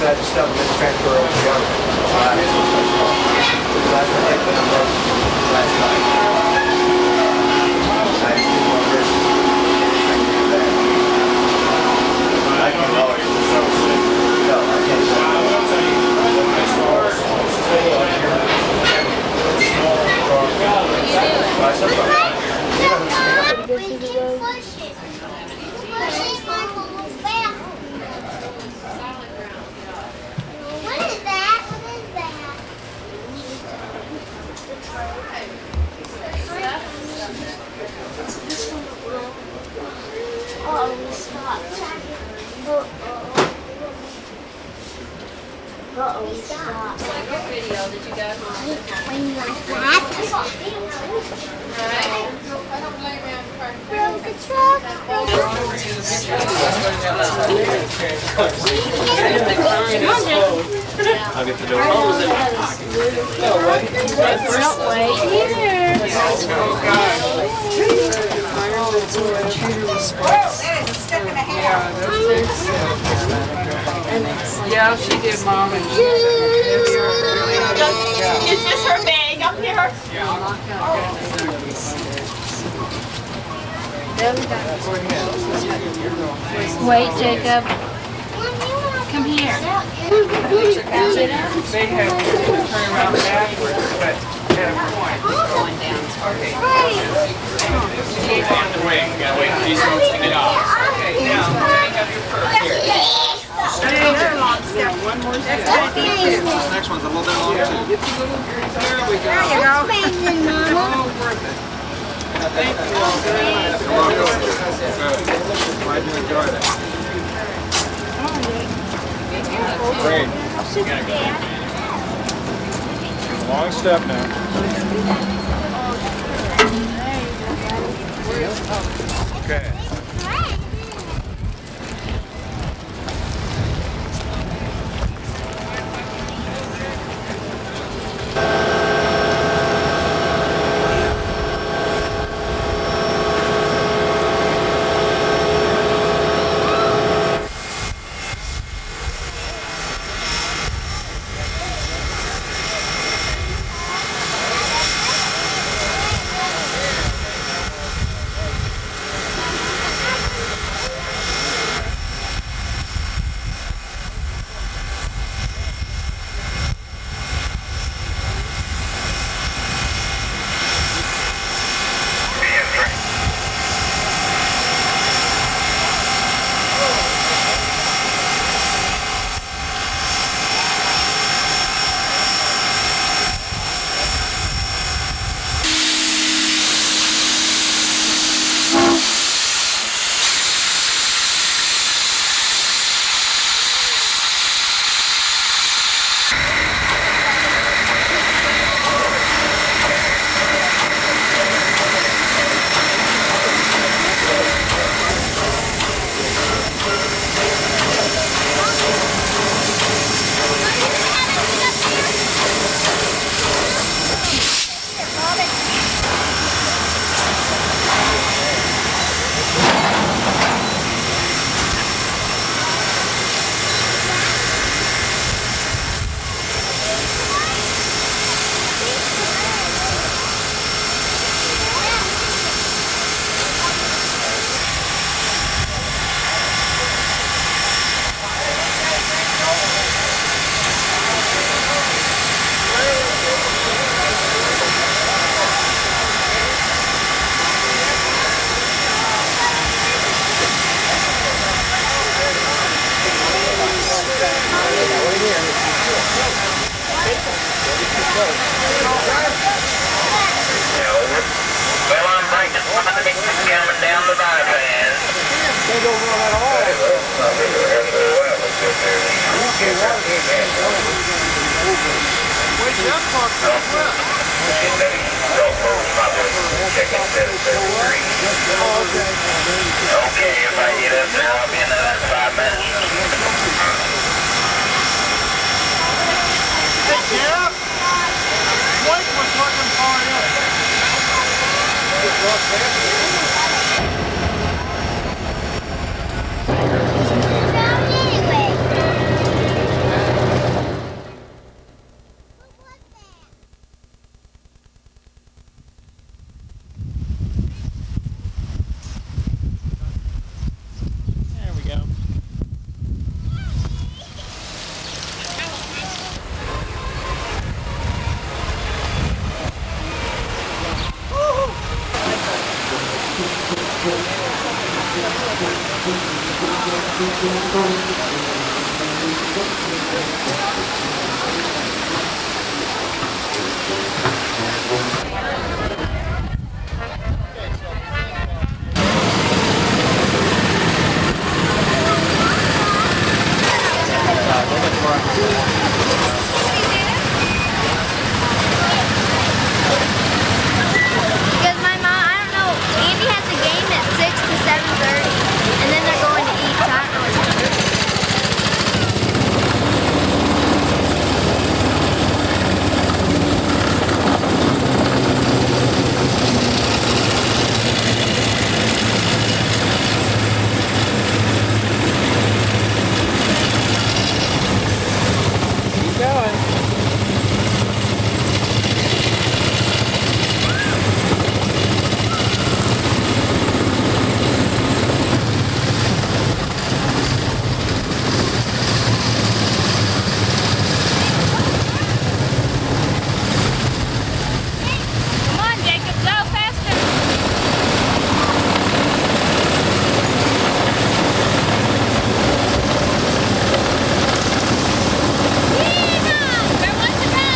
Speaker 15: I just have them transfer over the other. Last night. I just didn't want to risk it. I can always do something. No, I can't.
Speaker 12: What is that? Oh, stop. Uh-oh, stop.
Speaker 11: What video did you go on?
Speaker 12: When you like that. Broke the truck.
Speaker 3: I'll get the door.
Speaker 5: Don't wait here.
Speaker 1: Yeah, she did, Mom. And
Speaker 4: Is this her bag up here?
Speaker 5: Wait, Jacob. Come here.
Speaker 1: they have to turn around backwards, but at a point.
Speaker 11: Going down.
Speaker 8: Keep on the wing. You gotta wait for these folks to get off.
Speaker 1: Okay, now, take up your purse. Here. One more step.
Speaker 15: This next one's a little bit longer too.
Speaker 1: There we go.
Speaker 4: There you go.
Speaker 1: All worth it. Thank you all very much.
Speaker 15: Good. Glad you enjoyed it. Great. Long step now. Okay.
Speaker 12: Because my mom, I don't know, Andy has a game at 6 to 7:30, and then they're going to eat, so I don't know what to do.
Speaker 13: Keep going.
Speaker 2: Come on, Jacob, go faster. Where wants to go?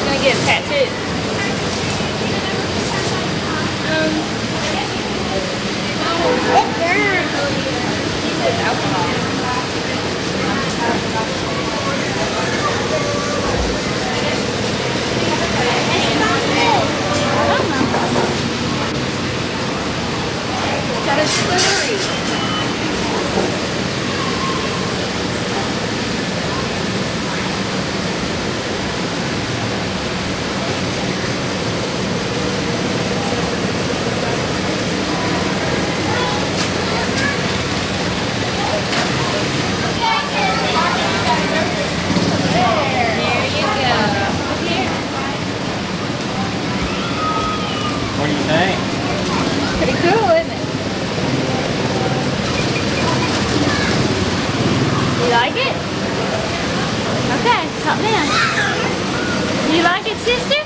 Speaker 2: Gonna get a tattoo. He says alcohol.
Speaker 4: Got a slippery.
Speaker 13: What do you think?
Speaker 2: Pretty cool, isn't it? You like it? Okay, calm down. You like it, sister?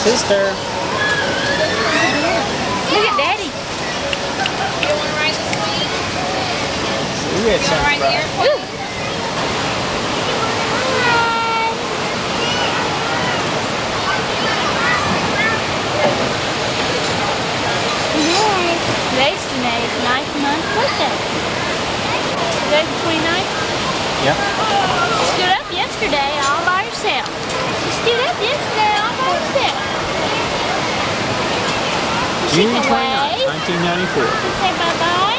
Speaker 13: Sister.
Speaker 2: Look at Daddy.
Speaker 13: We had some fries.
Speaker 2: Today's Janae's 9th month birthday. Today's the 29th.
Speaker 13: Yep.
Speaker 2: She stood up yesterday all by herself. She stood up yesterday all by herself. She
Speaker 13: June
Speaker 2: can
Speaker 13: 29th,
Speaker 2: wave.
Speaker 13: 1994.
Speaker 2: Say bye-bye.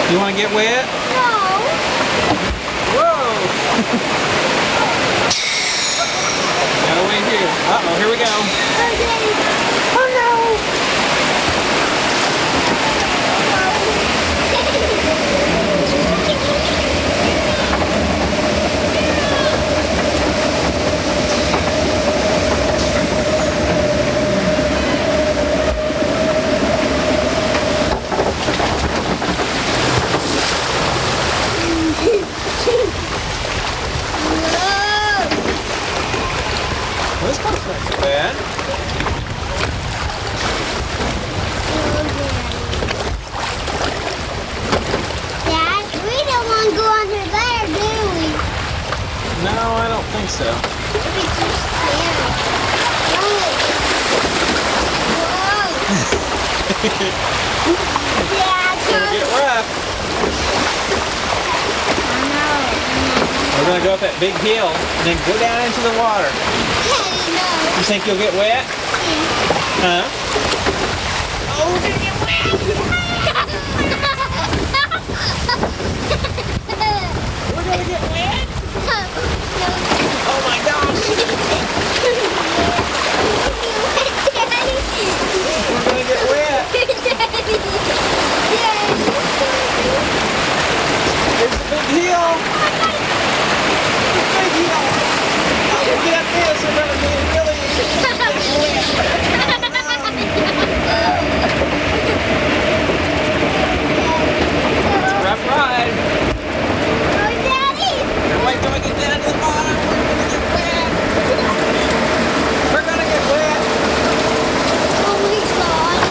Speaker 3: You want to get wet?
Speaker 12: No.
Speaker 3: Whoa! Gotta wait here. Uh-oh, here we go.
Speaker 12: Oh no.
Speaker 3: This part's not so bad.
Speaker 12: Dad, we don't want to go under there, do we?
Speaker 3: No, I don't think so.
Speaker 12: It'd be too scary. Dad,
Speaker 3: It's gonna get rough.
Speaker 12: I know.
Speaker 3: We're gonna go up that big hill and then go down into the water. You think you'll get wet? Huh?
Speaker 12: Oh, we're gonna get wet.
Speaker 3: We're gonna get wet? Oh my gosh! We're gonna get wet. There's a big hill. Big hill. Oh, we get up this, we're gonna be really It's a rough ride. Here, wait till we get down to the bottom. We're gonna get wet.
Speaker 12: Oh my God.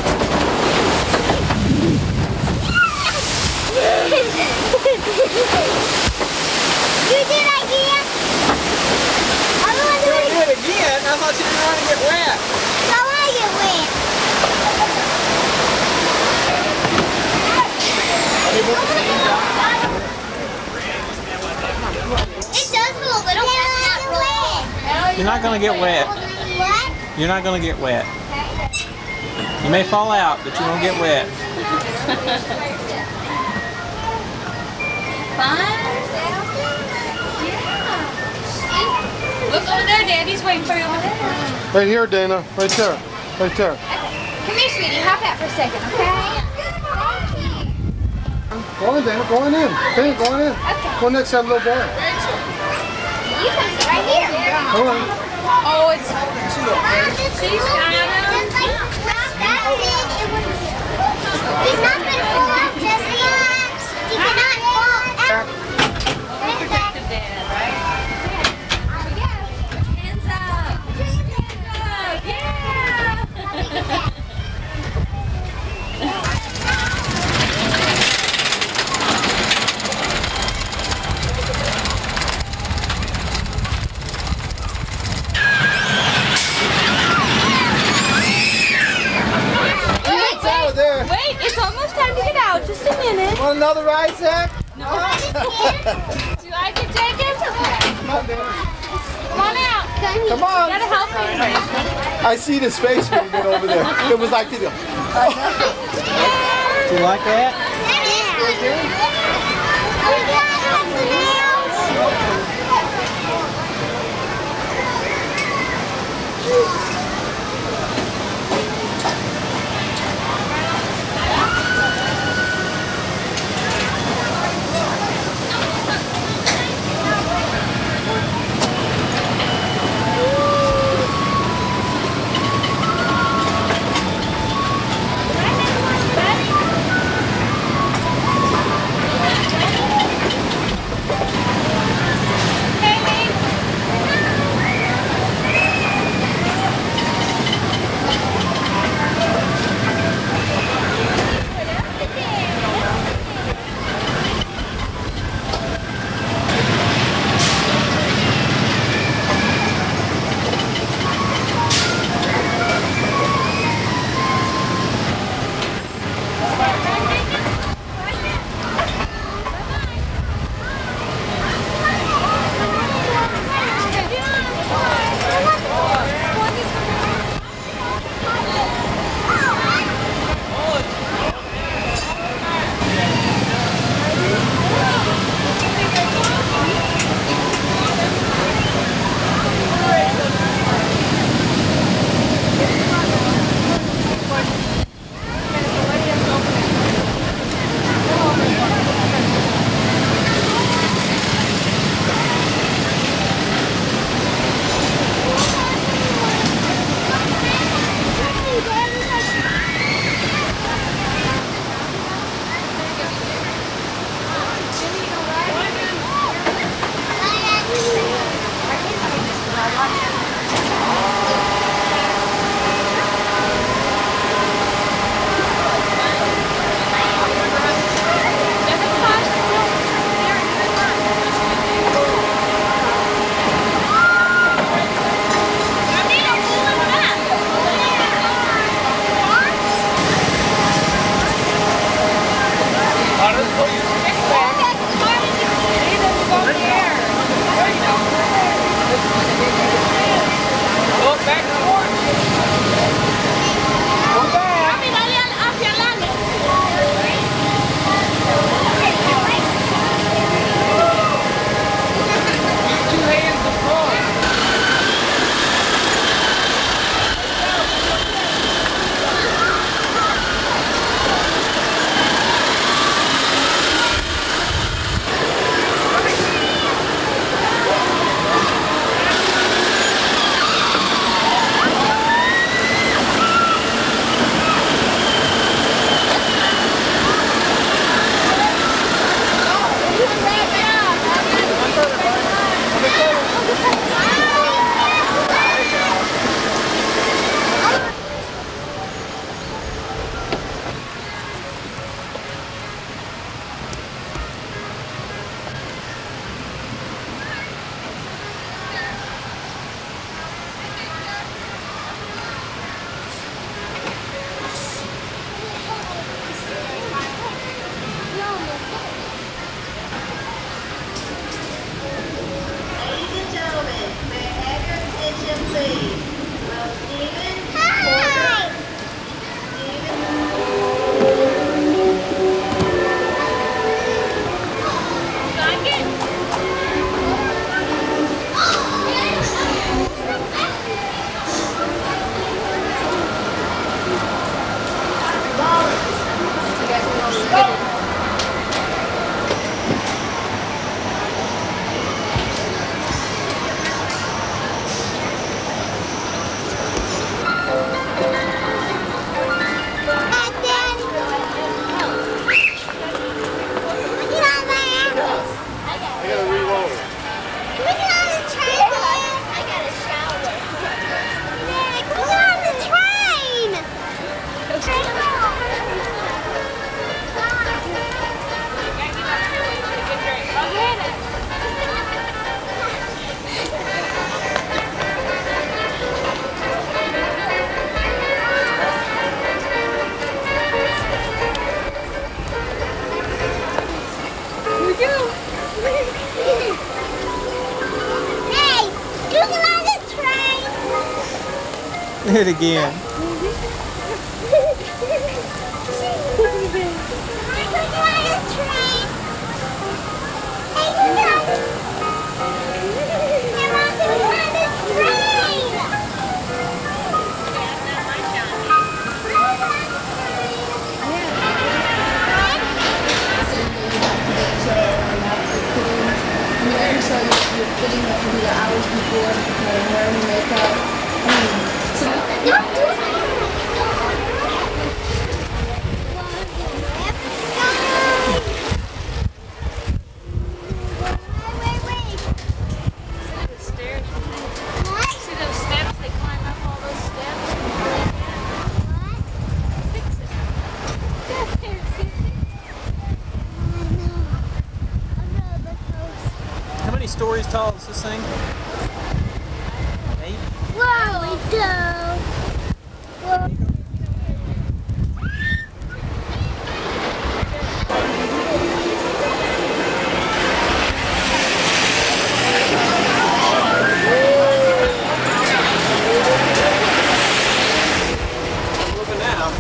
Speaker 12: You did it again? I want to
Speaker 3: do it again? I thought you didn't want to get wet.
Speaker 12: I want to get wet. It does go a little bit, not really.
Speaker 3: You're not gonna get wet.
Speaker 12: What?
Speaker 3: You're not gonna get wet. You may fall out, but you won't get wet.
Speaker 2: Look over there, Daddy's waiting for you over there.
Speaker 16: Right here, Dana. Right there. Right there.
Speaker 2: Come here, sweetie. Hop out for a second, okay?
Speaker 16: Go on, Dana. Go on in. Dana, go on in. Go next to that little boy.
Speaker 12: You can sit right here.
Speaker 16: Come on.
Speaker 2: Oh, it's she's got him.
Speaker 12: He's not going to fall out just yet. He cannot fall out.
Speaker 2: Protective dad, right? Hands up. Hands up. Yeah.
Speaker 6: Wait, it's almost time to get out. Just a minute.
Speaker 13: Want another ride, Zach?
Speaker 6: No. Do I can take it?
Speaker 13: Come on, Dana.
Speaker 6: Come on out.
Speaker 13: Come on.
Speaker 6: You gotta help me.
Speaker 13: I see the space movement over there. It was like, you know. Do you like that?
Speaker 12: go. Hey, you can on the train.
Speaker 3: Do it again. How many stories tall is this thing? 8?
Speaker 12: Whoa, we go.
Speaker 3: Moving now.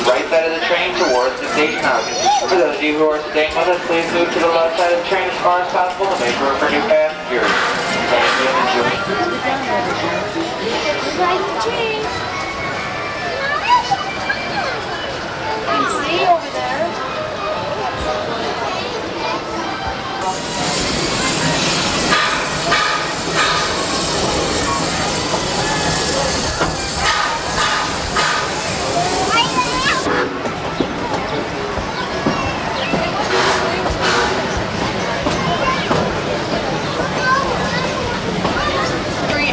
Speaker 14: right side of the train towards the station house. For those of you who are staying with us, please move to the left side of the train as far as possible to make room for new passengers. Thank you and enjoy.
Speaker 2: You can see over there.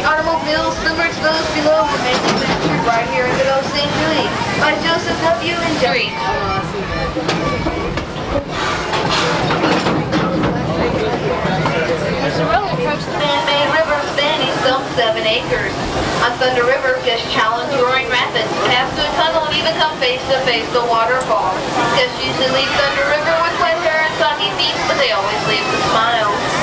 Speaker 17: Automobiles similar to those below were manufactured right here in good old St. Louis by Joseph W. and Jerry.
Speaker 2: There's a road across the
Speaker 17: Man-made river spanning some 7 acres. On Thunder River, fish challenge roaring rapids, pass through a tunnel and even come face to face the waterfall. Fish usually leave Thunder River with wet hair and soggy feet, but they always leave with smiles.